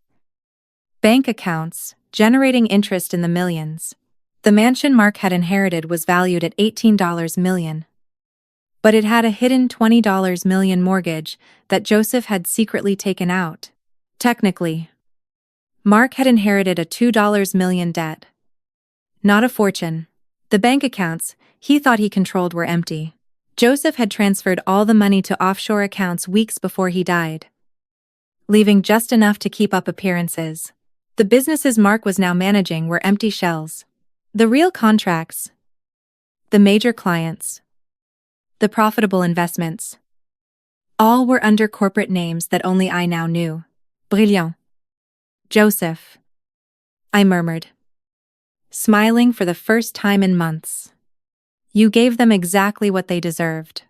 bank accounts generating interest in the millions. The mansion Mark had inherited was valued at $18 million. But it had a hidden $20 million mortgage that Joseph had secretly taken out. Technically, Mark had inherited a $2 million debt, not a fortune. The bank accounts he thought he controlled were empty. Joseph had transferred all the money to offshore accounts weeks before he died, leaving just enough to keep up appearances. The businesses Mark was now managing were empty shells. The real contracts, the major clients, the profitable investments, all were under corporate names that only I now knew. Brilliant. Joseph, I murmured, smiling for the first time in months. You gave them exactly what they deserved.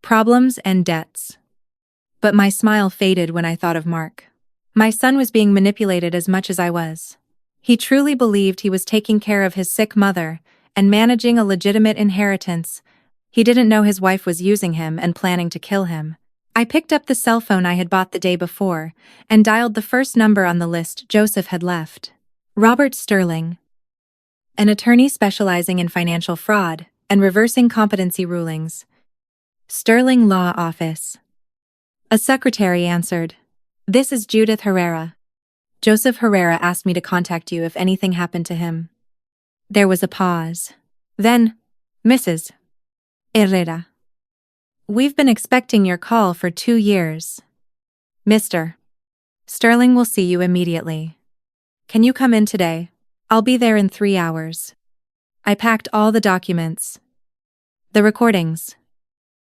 Problems and debts. But my smile faded when I thought of Mark. My son was being manipulated as much as I was. He truly believed he was taking care of his sick mother and managing a legitimate inheritance. He didn't know his wife was using him and planning to kill him. I picked up the cell phone I had bought the day before and dialed the first number on the list Joseph had left. Robert Sterling, an attorney specializing in financial fraud and reversing competency rulings. Sterling Law Office. A secretary answered. This is Judith Herrera. Joseph Herrera asked me to contact you if anything happened to him. There was a pause. Then, Mrs. Herrera. We've been expecting your call for 2 years. Mr. Sterling will see you immediately. Can you come in today? I'll be there in 3 hours. I packed all the documents, the recordings,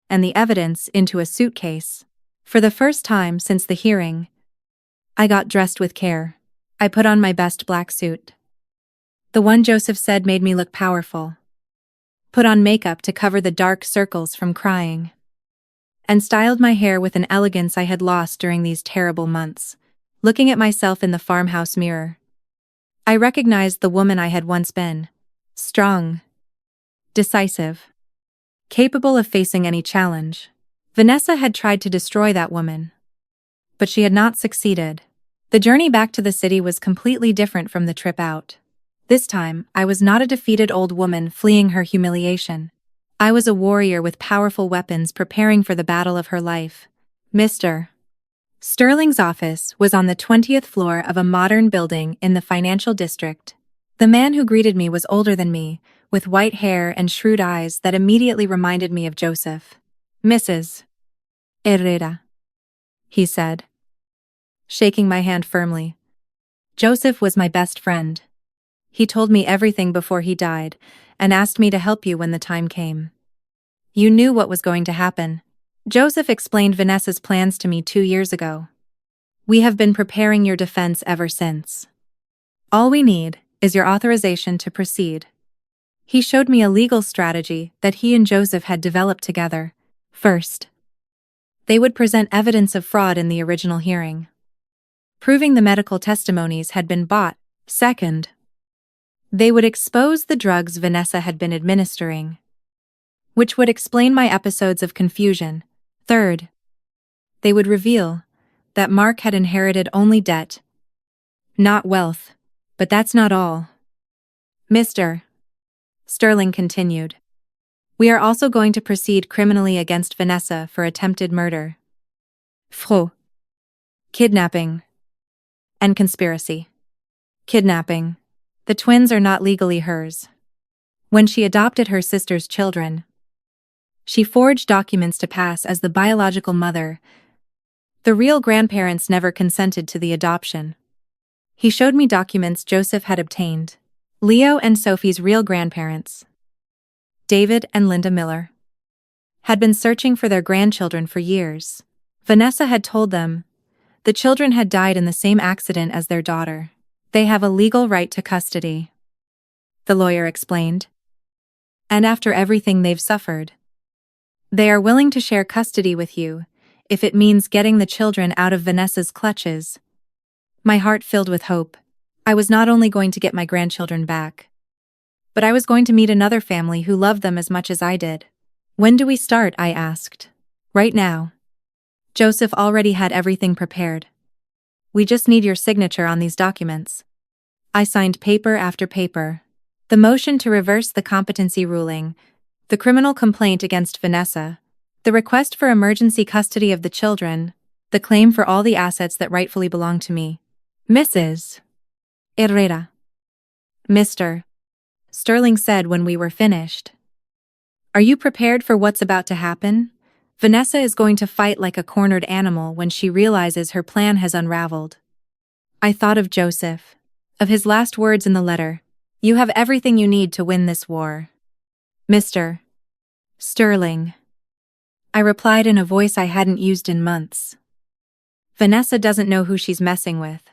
and the evidence into a suitcase. For the first time since the hearing, I got dressed with care. I put on my best black suit, the one Joseph said made me look powerful. Put on makeup to cover the dark circles from crying, and styled my hair with an elegance I had lost during these terrible months. Looking at myself in the farmhouse mirror, I recognized the woman I had once been. Strong, decisive, capable of facing any challenge. Vanessa had tried to destroy that woman, but she had not succeeded. The journey back to the city was completely different from the trip out. This time, I was not a defeated old woman fleeing her humiliation. I was a warrior with powerful weapons preparing for the battle of her life. Mr. Sterling's office was on the 20th floor of a modern building in the financial district. The man who greeted me was older than me, with white hair and shrewd eyes that immediately reminded me of Joseph. Mrs. Herrera, he said, shaking my hand firmly. Joseph was my best friend. He told me everything before he died and asked me to help you when the time came. You knew what was going to happen. Joseph explained Vanessa's plans to me 2 years ago. We have been preparing your defense ever since. All we need is your authorization to proceed. He showed me a legal strategy that he and Joseph had developed together. First, they would present evidence of fraud in the original hearing, proving the medical testimonies had been bought. Second, they would expose the drugs Vanessa had been administering, which would explain my episodes of confusion. Third, they would reveal that Mark had inherited only debt, not wealth. But that's not all. Mr. Sterling continued. We are also going to proceed criminally against Vanessa for attempted murder, fraud, kidnapping, and conspiracy. Kidnapping. The twins are not legally hers. When she adopted her sister's children, she forged documents to pass as the biological mother. The real grandparents never consented to the adoption. He showed me documents Joseph had obtained. Leo and Sophie's real grandparents, David and Linda Miller, had been searching for their grandchildren for years. Vanessa had told them the children had died in the same accident as their daughter. They have a legal right to custody, the lawyer explained. And after everything they've suffered, they are willing to share custody with you, if it means getting the children out of Vanessa's clutches. My heart filled with hope. I was not only going to get my grandchildren back, but I was going to meet another family who loved them as much as I did. When do we start? I asked. Right now. Joseph already had everything prepared. We just need your signature on these documents. I signed paper after paper. The motion to reverse the competency ruling, the criminal complaint against Vanessa, the request for emergency custody of the children, the claim for all the assets that rightfully belong to me. Mrs. Herrera. Mr. Sterling said when we were finished. Are you prepared for what's about to happen? Vanessa is going to fight like a cornered animal when she realizes her plan has unraveled. I thought of Joseph, of his last words in the letter. You have everything you need to win this war, Mr. Sterling. I replied in a voice I hadn't used in months. Vanessa doesn't know who she's messing with.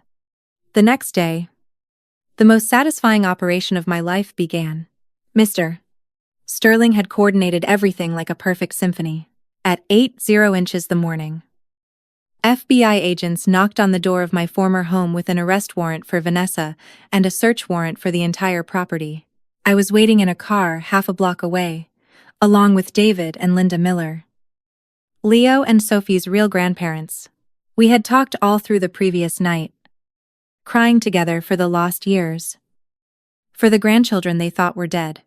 The next day, the most satisfying operation of my life began. Mr. Sterling had coordinated everything like a perfect symphony. At 8:00 the morning, FBI agents knocked on the door of my former home with an arrest warrant for Vanessa and a search warrant for the entire property. I was waiting in a car half a block away, along with David and Linda Miller, Leo and Sophie's real grandparents. We had talked all through the previous night, crying together for the lost years, for the grandchildren they thought were dead,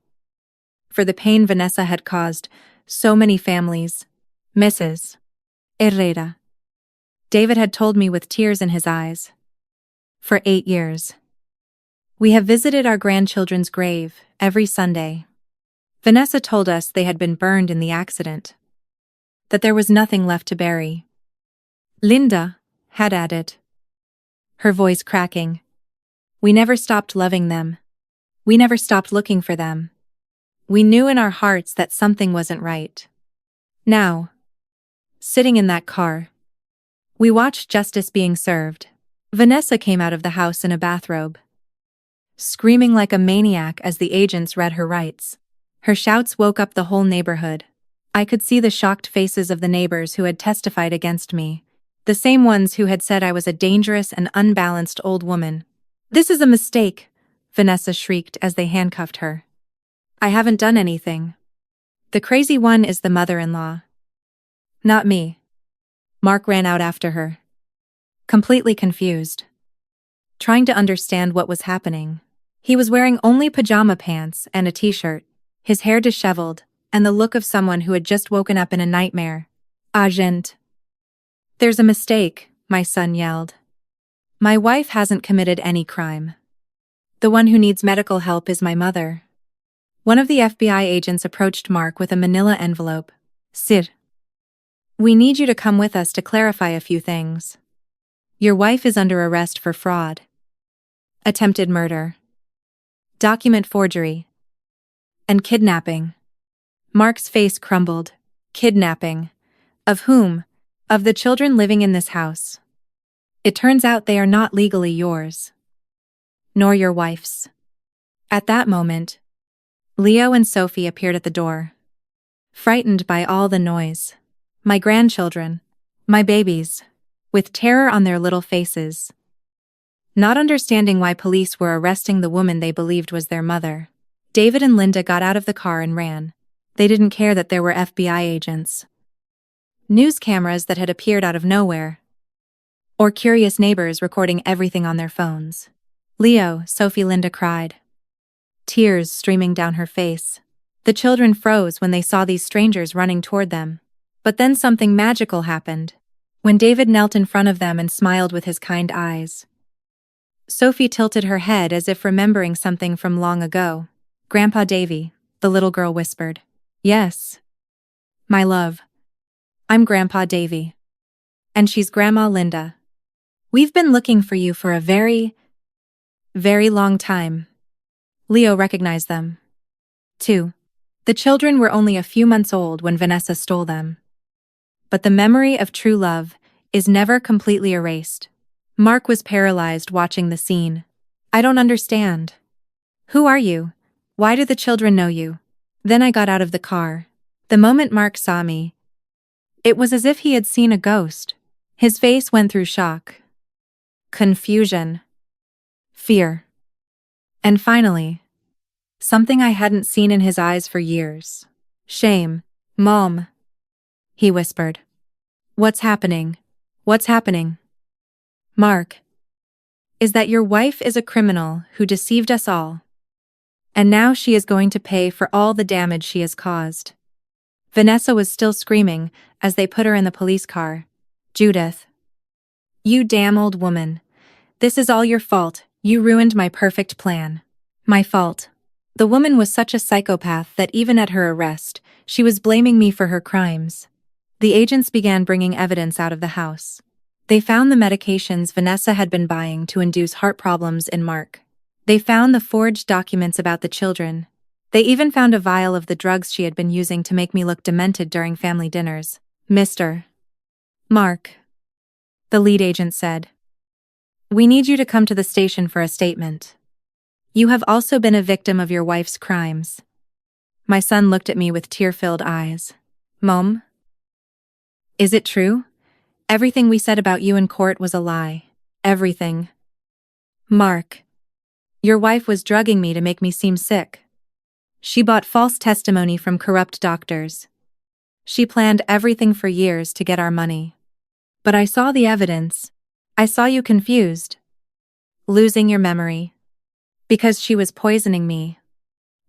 for the pain Vanessa had caused so many families. Mrs. Herrera. David had told me with tears in his eyes. For 8 years, we have visited our grandchildren's grave every Sunday. Vanessa told us they had been burned in the accident, that there was nothing left to bury. Linda had added, her voice cracking. We never stopped loving them. We never stopped looking for them. We knew in our hearts that something wasn't right. Now, sitting in that car, we watched justice being served. Vanessa came out of the house in a bathrobe, screaming like a maniac as the agents read her rights. Her shouts woke up the whole neighborhood. I could see the shocked faces of the neighbors who had testified against me, the same ones who had said I was a dangerous and unbalanced old woman. This is a mistake, Vanessa shrieked as they handcuffed her. I haven't done anything. The crazy one is the mother-in-law. Not me. Mark ran out after her, completely confused, trying to understand what was happening. He was wearing only pajama pants and a t-shirt, his hair disheveled, and the look of someone who had just woken up in a nightmare. Agent. There's a mistake, my son yelled. My wife hasn't committed any crime. The one who needs medical help is my mother. One of the FBI agents approached Mark with a manila envelope. Sir, we need you to come with us to clarify a few things. Your wife is under arrest for fraud, attempted murder, document forgery, and kidnapping. Mark's face crumbled. Kidnapping. Of whom? Of the children living in this house. It turns out they are not legally yours, nor your wife's. At that moment, Leo and Sophie appeared at the door, frightened by all the noise. My grandchildren, my babies, with terror on their little faces, not understanding why police were arresting the woman they believed was their mother. David and Linda got out of the car and ran. They didn't care that there were FBI agents, news cameras that had appeared out of nowhere, or curious neighbors recording everything on their phones. Leo, Sophie, Linda cried, tears streaming down her face. The children froze when they saw these strangers running toward them. But then something magical happened. When David knelt in front of them and smiled with his kind eyes. Sophie tilted her head as if remembering something from long ago. "Grandpa Davy," the little girl whispered. "Yes, my love. I'm Grandpa Davy. And she's Grandma Linda. We've been looking for you for a very, very long time." Leo recognized them. 2. The children were only a few months old when Vanessa stole them. But the memory of true love is never completely erased. Mark was paralyzed watching the scene. "I don't understand. Who are you? Why do the children know you?" Then I got out of the car. The moment Mark saw me, it was as if he had seen a ghost. His face went through shock, confusion, fear, and finally, something I hadn't seen in his eyes for years. "Shame. Mom," he whispered. "What's happening? What's happening?" "Mark, is that your wife is a criminal who deceived us all. And now she is going to pay for all the damage she has caused." Vanessa was still screaming as they put her in the police car. "Judith, you damn old woman. This is all your fault. You ruined my perfect plan." "My fault." The woman was such a psychopath that even at her arrest, she was blaming me for her crimes. The agents began bringing evidence out of the house. They found the medications Vanessa had been buying to induce heart problems in Mark. They found the forged documents about the children. They even found a vial of the drugs she had been using to make me look demented during family dinners. "Mr. Mark," the lead agent said, "we need you to come to the station for a statement. You have also been a victim of your wife's crimes." My son looked at me with tear-filled eyes. "Mom? Is it true? Everything we said about you in court was a lie. Everything." "Mark, your wife was drugging me to make me seem sick. She bought false testimony from corrupt doctors. She planned everything for years to get our money. But I saw the evidence. I saw you confused, losing your memory. Because she was poisoning me.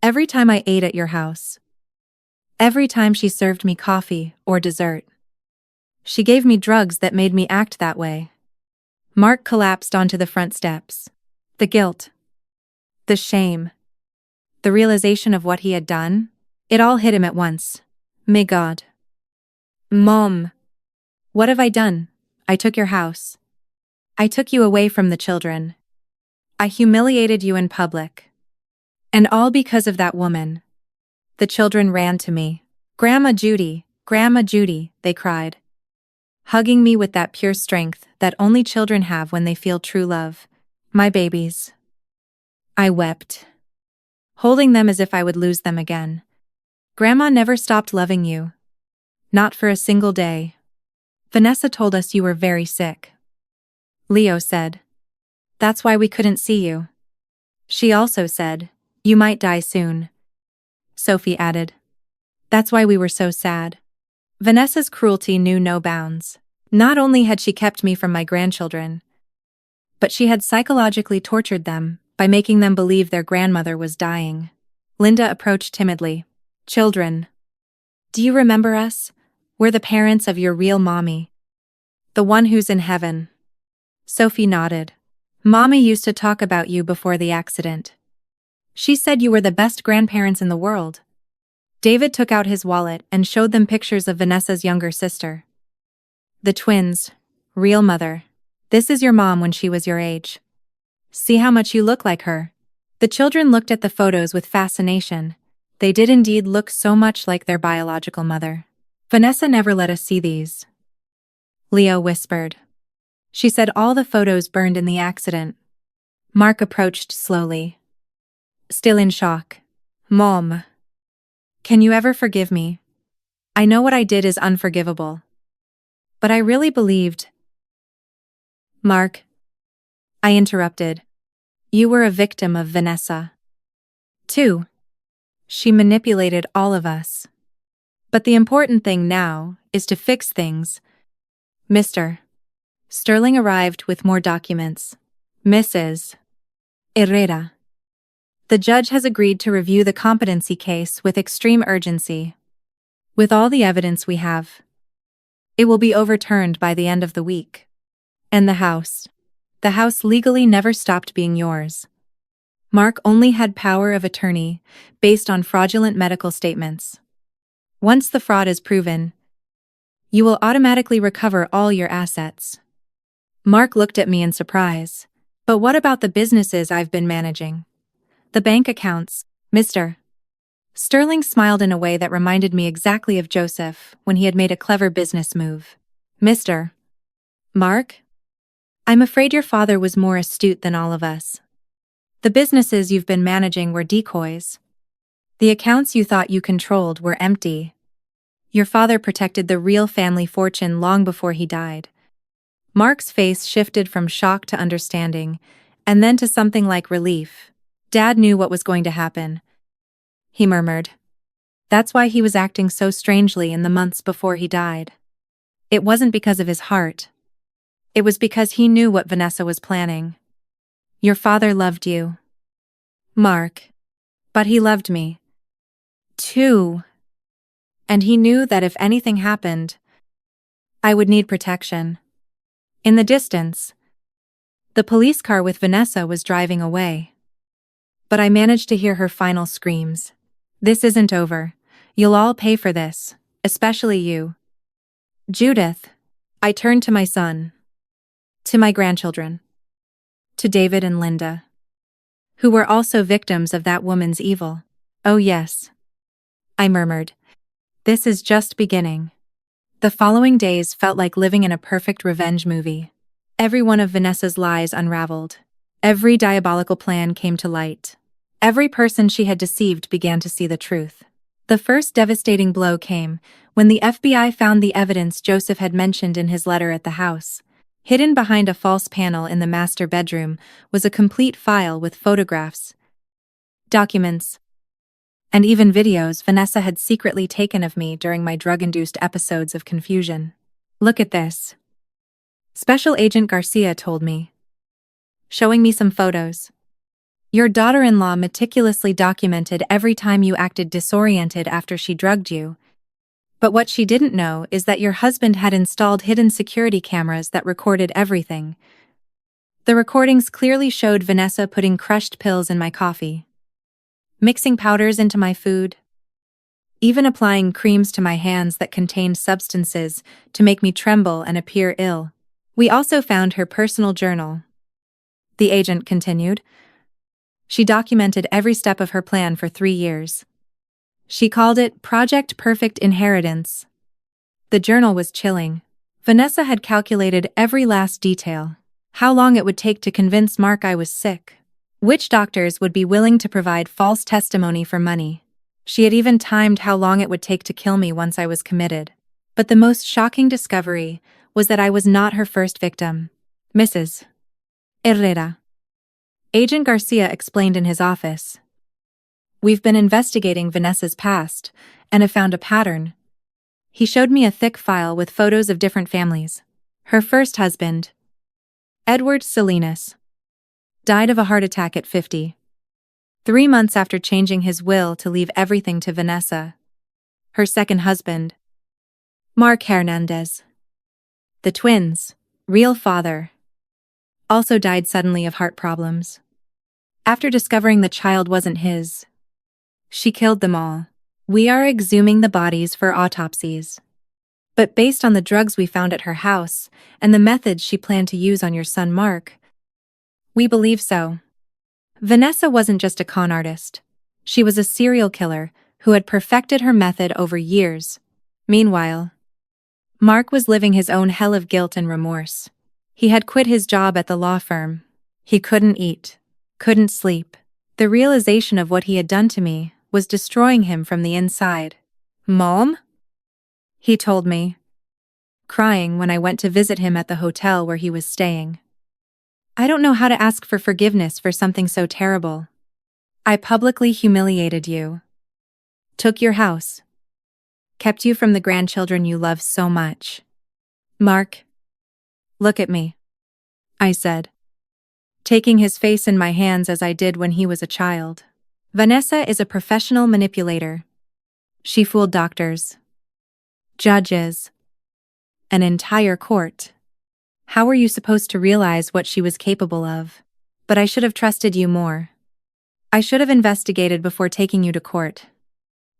Every time I ate at your house. Every time she served me coffee or dessert. She gave me drugs that made me act that way." Mark collapsed onto the front steps. The guilt. The shame. The realization of what he had done. It all hit him at once. "May God." "Mom. What have I done? I took your house. I took you away from the children. I humiliated you in public. And all because of that woman." The children ran to me. Grandma Judy," they cried, hugging me with that pure strength that only children have when they feel true love. "My babies." I wept, holding them as if I would lose them again. "Grandma never stopped loving you. Not for a single day. Vanessa told us you were very sick." Leo said, "That's why we couldn't see you." She also said, "You might die soon." Sophie added, "That's why we were so sad." Vanessa's cruelty knew no bounds. Not only had she kept me from my grandchildren, but she had psychologically tortured them by making them believe their grandmother was dying. Linda approached timidly. "Children, do you remember us? We're the parents of your real mommy. The one who's in heaven." Sophie nodded. "Mommy used to talk about you before the accident. She said you were the best grandparents in the world." David took out his wallet and showed them pictures of Vanessa's younger sister. "The twins. Real mother. This is your mom when she was your age. See how much you look like her." The children looked at the photos with fascination. They did indeed look so much like their biological mother. "Vanessa never let us see these," Leo whispered. "She said all the photos burned in the accident." Mark approached slowly, still in shock. "Mom, can you ever forgive me? I know what I did is unforgivable. But I really believed." "Mark," I interrupted, "you were a victim of Vanessa. Too. She manipulated all of us. But the important thing now is to fix things." Mr. Sterling arrived with more documents. "Mrs. Herrera, The judge has agreed to review the competency case with extreme urgency. With all the evidence we have, it will be overturned by the end of the week. And the house. The house legally never stopped being yours. Mark only had power of attorney based on fraudulent medical statements. Once the fraud is proven, you will automatically recover all your assets. Mark looked at me in surprise. But what about the businesses I've been managing? The bank accounts, Mr. Sterling smiled in a way that reminded me exactly of Joseph when he had made a clever business move. Mr. Mark? I'm afraid your father was more astute than all of us. The businesses you've been managing were decoys. The accounts you thought you controlled were empty. Your father protected the real family fortune long before he died. Mark's face shifted from shock to understanding, and then to something like relief. Dad knew what was going to happen. He murmured. That's why he was acting so strangely in the months before he died. It wasn't because of his heart. It was because he knew what Vanessa was planning. Your father loved you, Mark. But he loved me, too. And he knew that if anything happened, I would need protection. In the distance, the police car with Vanessa was driving away. But I managed to hear her final screams. This isn't over. You'll all pay for this, especially you. Judith. I turned to my son. To my grandchildren. To David and Linda. Who were also victims of that woman's evil. Oh yes. I murmured. This is just beginning. The following days felt like living in a perfect revenge movie. Every one of Vanessa's lies unraveled. Every diabolical plan came to light. Every person she had deceived began to see the truth. The first devastating blow came when the FBI found the evidence Joseph had mentioned in his letter at the house. Hidden behind a false panel in the master bedroom was a complete file with photographs, documents, and even videos Vanessa had secretly taken of me during my drug-induced episodes of confusion. Look at this. Special Agent Garcia told me, showing me some photos. Your daughter-in-law meticulously documented every time you acted disoriented after she drugged you. But what she didn't know is that your husband had installed hidden security cameras that recorded everything. The recordings clearly showed Vanessa putting crushed pills in my coffee, mixing powders into my food, even applying creams to my hands that contained substances to make me tremble and appear ill. We also found her personal journal. The agent continued. She documented every step of her plan for 3 years. She called it Project Perfect Inheritance. The journal was chilling. Vanessa had calculated every last detail. How long it would take to convince Mark I was sick. Which doctors would be willing to provide false testimony for money. She had even timed how long it would take to kill me once I was committed. But the most shocking discovery was that I was not her first victim. Mrs. Herrera. Agent Garcia explained in his office. We've been investigating Vanessa's past, and have found a pattern. He showed me a thick file with photos of different families. Her first husband, Edward Salinas, died of a heart attack at 50. 3 months after changing his will to leave everything to Vanessa. Her second husband, Mark Hernandez. The twins, real father, also died suddenly of heart problems. After discovering the child wasn't his, she killed them all. We are exhuming the bodies for autopsies. But based on the drugs we found at her house and the methods she planned to use on your son Mark, we believe so. Vanessa wasn't just a con artist. She was a serial killer who had perfected her method over years. Meanwhile, Mark was living his own hell of guilt and remorse. He had quit his job at the law firm. He couldn't eat, couldn't sleep. The realization of what he had done to me was destroying him from the inside. Mom? He told me, crying when I went to visit him at the hotel where he was staying. I don't know how to ask for forgiveness for something so terrible. I publicly humiliated you, took your house, kept you from the grandchildren you love so much. Mark, look at me, I said, taking his face in my hands as I did when he was a child. Vanessa is a professional manipulator. She fooled doctors, judges, an entire court. How were you supposed to realize what she was capable of? But I should have trusted you more. I should have investigated before taking you to court.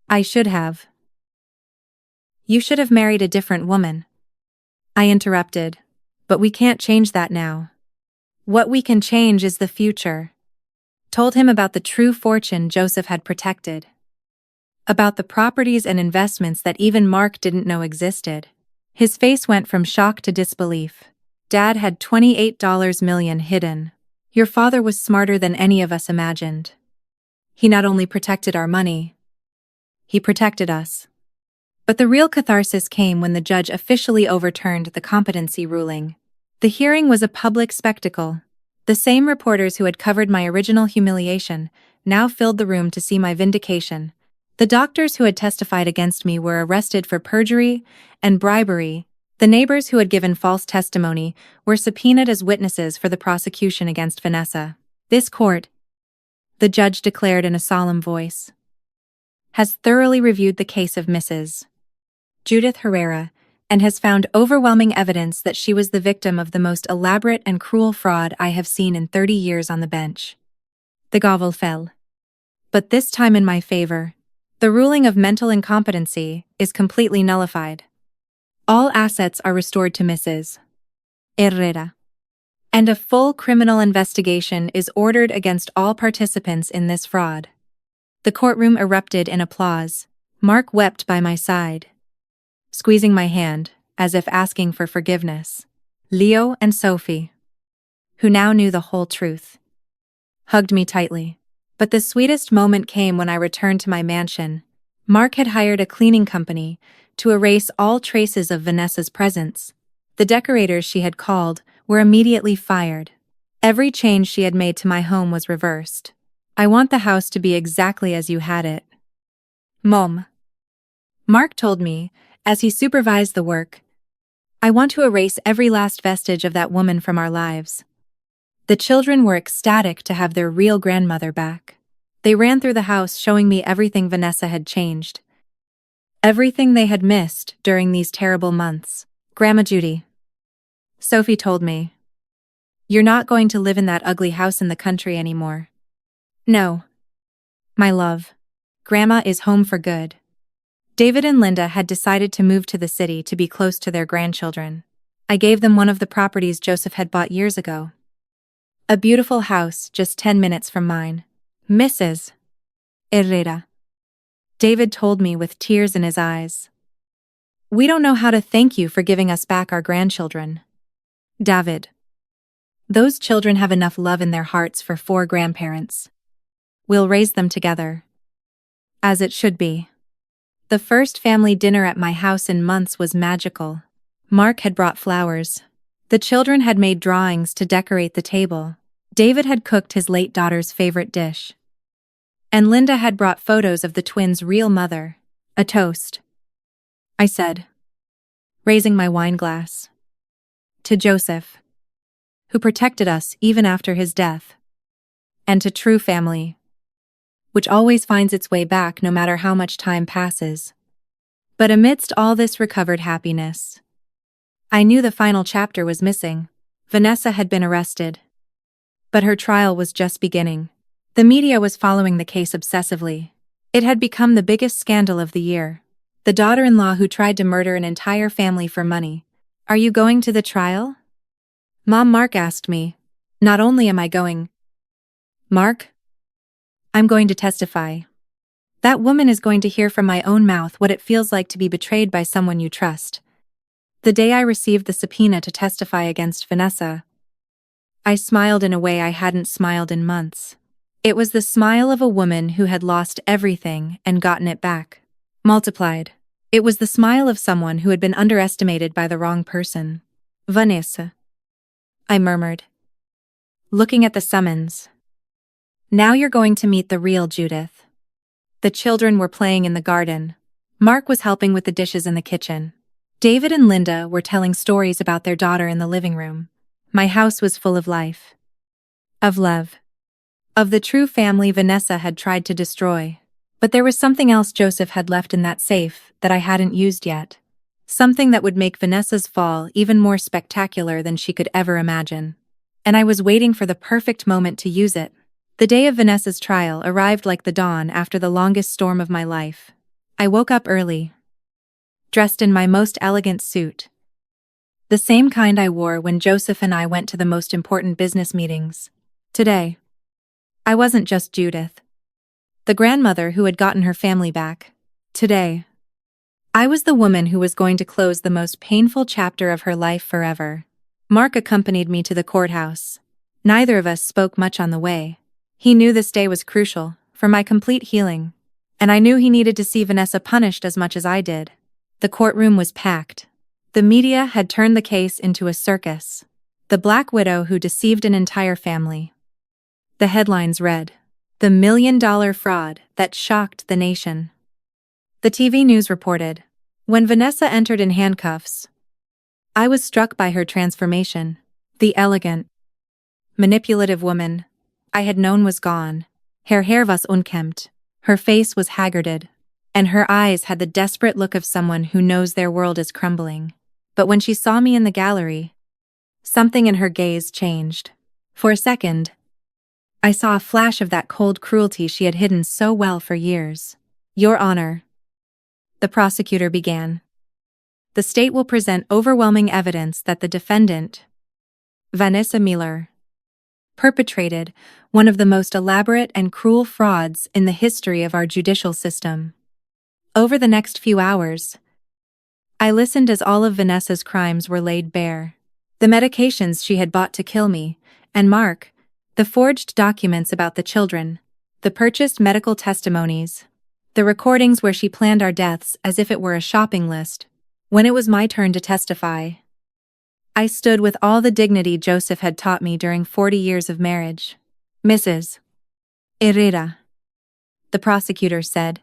I should have. You should have married a different woman. I interrupted. But we can't change that now. What we can change is the future. Told him about the true fortune Joseph had protected. About the properties and investments that even Mark didn't know existed. His face went from shock to disbelief. Dad had $28 million hidden. Your father was smarter than any of us imagined. He not only protected our money, he protected us. But the real catharsis came when the judge officially overturned the competency ruling. The hearing was a public spectacle. The same reporters who had covered my original humiliation now filled the room to see my vindication. The doctors who had testified against me were arrested for perjury and bribery. The neighbors who had given false testimony were subpoenaed as witnesses for the prosecution against Vanessa. This court, the judge declared in a solemn voice, has thoroughly reviewed the case of Mrs. Judith Herrera and has found overwhelming evidence that she was the victim of the most elaborate and cruel fraud I have seen in 30 years on the bench. The gavel fell. But this time in my favor. The ruling of mental incompetency is completely nullified. All assets are restored to Mrs. Herrera. And a full criminal investigation is ordered against all participants in this fraud. The courtroom erupted in applause. Mark wept by my side, squeezing my hand, as if asking for forgiveness. Leo and Sophie, who now knew the whole truth, hugged me tightly. But the sweetest moment came when I returned to my mansion. Mark had hired a cleaning company to erase all traces of Vanessa's presence. The decorators she had called were immediately fired. Every change she had made to my home was reversed. I want the house to be exactly as you had it, Mom, Mark told me as he supervised the work. I want to erase every last vestige of that woman from our lives. The children were ecstatic to have their real grandmother back. They ran through the house showing me everything Vanessa had changed. Everything they had missed during these terrible months. Grandma Judy, Sophie told me, you're not going to live in that ugly house in the country anymore. No, my love. Grandma is home for good. David and Linda had decided to move to the city to be close to their grandchildren. I gave them one of the properties Joseph had bought years ago. A beautiful house just 10 minutes from mine. Mrs. Herrera, David told me with tears in his eyes. We don't know how to thank you for giving us back our grandchildren. David, those children have enough love in their hearts for 4 grandparents. We'll raise them together. As it should be. The first family dinner at my house in months was magical. Mark had brought flowers. The children had made drawings to decorate the table. David had cooked his late daughter's favorite dish. And Linda had brought photos of the twins' real mother. A toast, I said, raising my wine glass. To Joseph, who protected us even after his death. And to true family, which always finds its way back no matter how much time passes. But amidst all this recovered happiness, I knew the final chapter was missing. Vanessa had been arrested. But her trial was just beginning. The media was following the case obsessively. It had become the biggest scandal of the year. The daughter-in-law who tried to murder an entire family for money. Are you going to the trial? Mom, Mark asked me. Not only am I going, Mark, I'm going to testify. That woman is going to hear from my own mouth what it feels like to be betrayed by someone you trust. The day I received the subpoena to testify against Vanessa, I smiled in a way I hadn't smiled in months. It was the smile of a woman who had lost everything and gotten it back. Multiplied. It was the smile of someone who had been underestimated by the wrong person. Vanessa, I murmured, looking at the summons. Now you're going to meet the real Judith. The children were playing in the garden. Mark was helping with the dishes in the kitchen. David and Linda were telling stories about their daughter in the living room. My house was full of life. Of love. Of the true family Vanessa had tried to destroy. But there was something else Joseph had left in that safe that I hadn't used yet. Something that would make Vanessa's fall even more spectacular than she could ever imagine. And I was waiting for the perfect moment to use it. The day of Vanessa's trial arrived like the dawn after the longest storm of my life. I woke up early, dressed in my most elegant suit. The same kind I wore when Joseph and I went to the most important business meetings. Today, I wasn't just Judith, the grandmother who had gotten her family back. Today, I was the woman who was going to close the most painful chapter of her life forever. Mark accompanied me to the courthouse. Neither of us spoke much on the way. He knew this day was crucial, for my complete healing. And I knew he needed to see Vanessa punished as much as I did. The courtroom was packed. The media had turned the case into a circus. The Black Widow who deceived an entire family. The headlines read, "The $1 million fraud that shocked the nation." The TV news reported, when Vanessa entered in handcuffs, I was struck by her transformation. The elegant, manipulative woman I had known was gone. Hair was unkempt. Her face was haggarded, and her eyes had the desperate look of someone who knows their world is crumbling. But when she saw me in the gallery, something in her gaze changed. For a second, I saw a flash of that cold cruelty she had hidden so well for years. "Your Honor," the prosecutor began, "the state will present overwhelming evidence that the defendant, Vanessa Miller, perpetrated one of the most elaborate and cruel frauds in the history of our judicial system." Over the next few hours, I listened as all of Vanessa's crimes were laid bare. The medications she had bought to kill me, and Mark, the forged documents about the children, the purchased medical testimonies, the recordings where she planned our deaths as if it were a shopping list. When it was my turn to testify, I stood with all the dignity Joseph had taught me during 40 years of marriage. "Mrs. Herrera," the prosecutor said,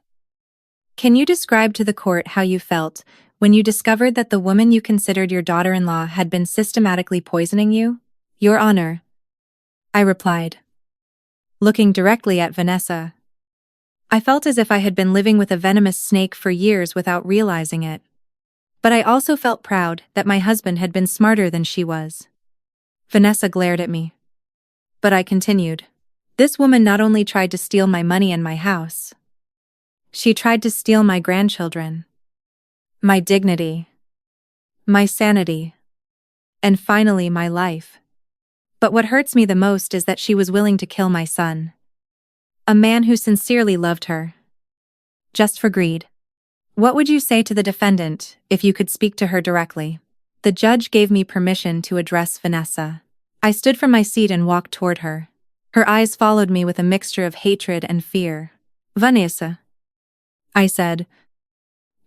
"can you describe to the court how you felt when you discovered that the woman you considered your daughter-in-law had been systematically poisoning you?" "Your Honor," I replied, looking directly at Vanessa. I felt as if I had been living with a venomous snake for years without realizing it. But I also felt proud that my husband had been smarter than she was. Vanessa glared at me. But I continued. "This woman not only tried to steal my money and my house, she tried to steal my grandchildren, my dignity, my sanity, and finally my life. But what hurts me the most is that she was willing to kill my son, a man who sincerely loved her, just for greed." "What would you say to the defendant if you could speak to her directly?" The judge gave me permission to address Vanessa. I stood from my seat and walked toward her. Her eyes followed me with a mixture of hatred and fear. "Vanessa," I said,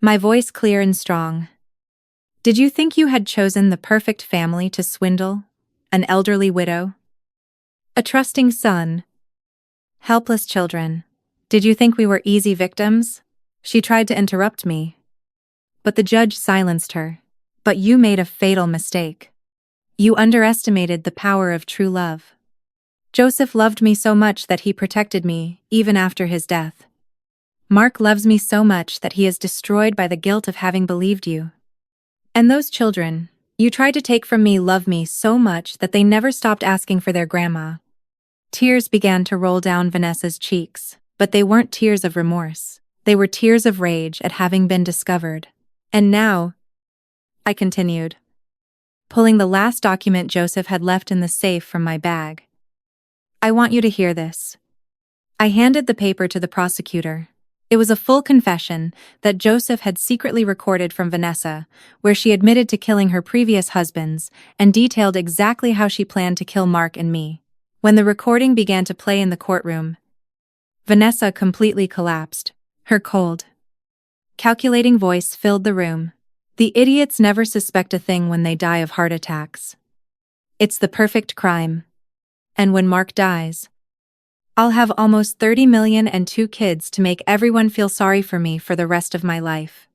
my voice clear and strong, "did you think you had chosen the perfect family to swindle? An elderly widow? A trusting son? Helpless children? Did you think we were easy victims?" She tried to interrupt me, but the judge silenced her. "But you made a fatal mistake. You underestimated the power of true love. Joseph loved me so much that he protected me, even after his death. Mark loves me so much that he is destroyed by the guilt of having believed you. And those children you tried to take from me love me so much that they never stopped asking for their grandma." Tears began to roll down Vanessa's cheeks, but they weren't tears of remorse. They were tears of rage at having been discovered. "And now," I continued, pulling the last document Joseph had left in the safe from my bag, "I want you to hear this." I handed the paper to the prosecutor. It was a full confession that Joseph had secretly recorded from Vanessa, where she admitted to killing her previous husbands and detailed exactly how she planned to kill Mark and me. When the recording began to play in the courtroom, Vanessa completely collapsed. Her cold, calculating voice filled the room. "The idiots never suspect a thing when they die of heart attacks. It's the perfect crime. And when Mark dies, I'll have almost 30 million and 2 kids to make everyone feel sorry for me for the rest of my life."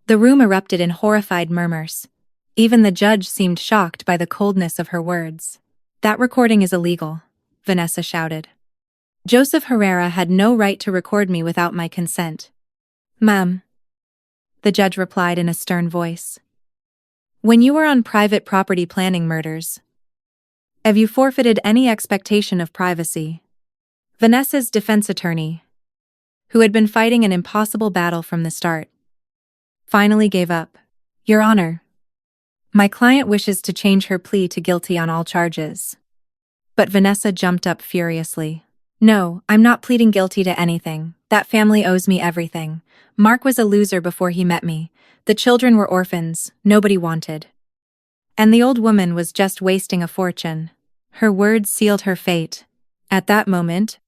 The room erupted in horrified murmurs. Even the judge seemed shocked by the coldness of her words. "That recording is illegal," Vanessa shouted. Joseph Herrera had no right to record me without my consent. Ma'am, the judge replied in a stern voice. When you were on private property planning murders, have you forfeited any expectation of privacy? Vanessa's defense attorney, who had been fighting an impossible battle from the start, finally gave up. Your Honor, my client wishes to change her plea to guilty on all charges. But Vanessa jumped up furiously. No, I'm not pleading guilty to anything. That family owes me everything. Mark was a loser before he met me. The children were orphans, nobody wanted. And the old woman was just wasting a fortune. Her words sealed her fate. At that moment,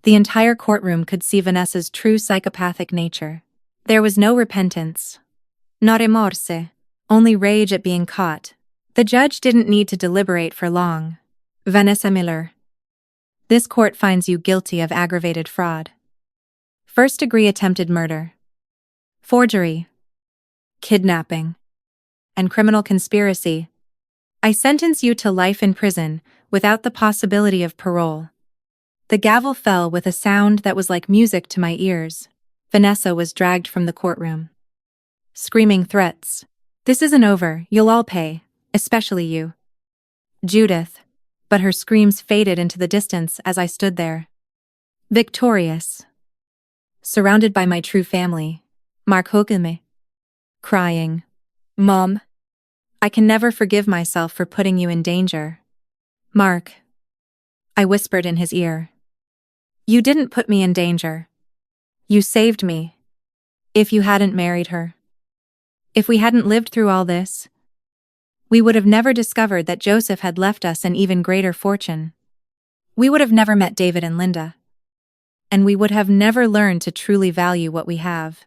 the entire courtroom could see Vanessa's true psychopathic nature. There was no repentance. No remorse. Only rage at being caught. The judge didn't need to deliberate for long. Vanessa Miller, this court finds you guilty of aggravated fraud, first-degree attempted murder, forgery, kidnapping, and criminal conspiracy. I sentence you to life in prison without the possibility of parole. The gavel fell with a sound that was like music to my ears. Vanessa was dragged from the courtroom, screaming threats. This isn't over, you'll all pay, especially you, Judith. But her screams faded into the distance as I stood there, victorious, surrounded by my true family, Mark Hogelme, crying, Mom, I can never forgive myself for putting you in danger. Mark, I whispered in his ear. You didn't put me in danger. You saved me. If you hadn't married her, if we hadn't lived through all this, we would have never discovered that Joseph had left us an even greater fortune. We would have never met David and Linda. And we would have never learned to truly value what we have.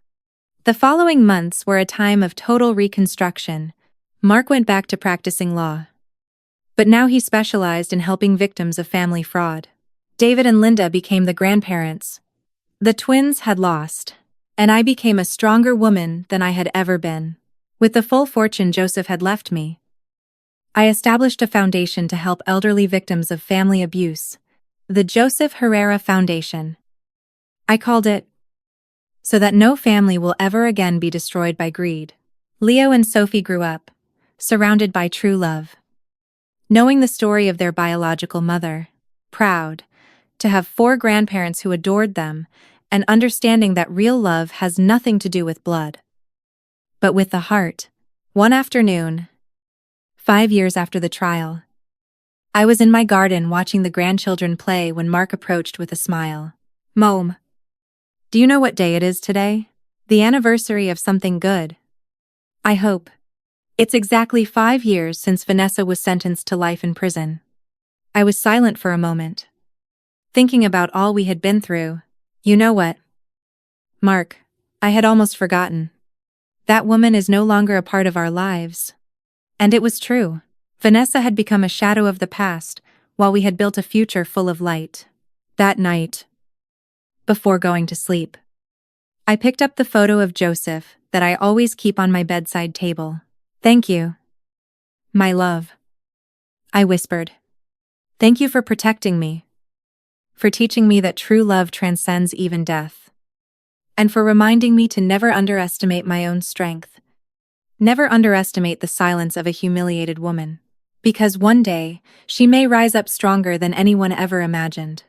The following months were a time of total reconstruction. Mark went back to practicing law. But now he specialized in helping victims of family fraud. David and Linda became the grandparents. The twins had lost, and I became a stronger woman than I had ever been. With the full fortune Joseph had left me, I established a foundation to help elderly victims of family abuse, the Joseph Herrera Foundation. I called it, so that no family will ever again be destroyed by greed. Leo and Sophie grew up, surrounded by true love, knowing the story of their biological mother, proud to have 4 grandparents who adored them, and understanding that real love has nothing to do with blood, but with the heart. One afternoon, 5 years after the trial, I was in my garden watching the grandchildren play when Mark approached with a smile. Mom, do you know what day it is today? The anniversary of something good. I hope. It's exactly 5 years since Vanessa was sentenced to life in prison. I was silent for a moment, thinking about all we had been through. You know what, Mark, I had almost forgotten. That woman is no longer a part of our lives. And it was true. Vanessa had become a shadow of the past, while we had built a future full of light. That night, before going to sleep, I picked up the photo of Joseph that I always keep on my bedside table. Thank you, my love, I whispered. Thank you for protecting me, for teaching me that true love transcends even death, and for reminding me to never underestimate my own strength. Never underestimate the silence of a humiliated woman, because one day she may rise up stronger than anyone ever imagined.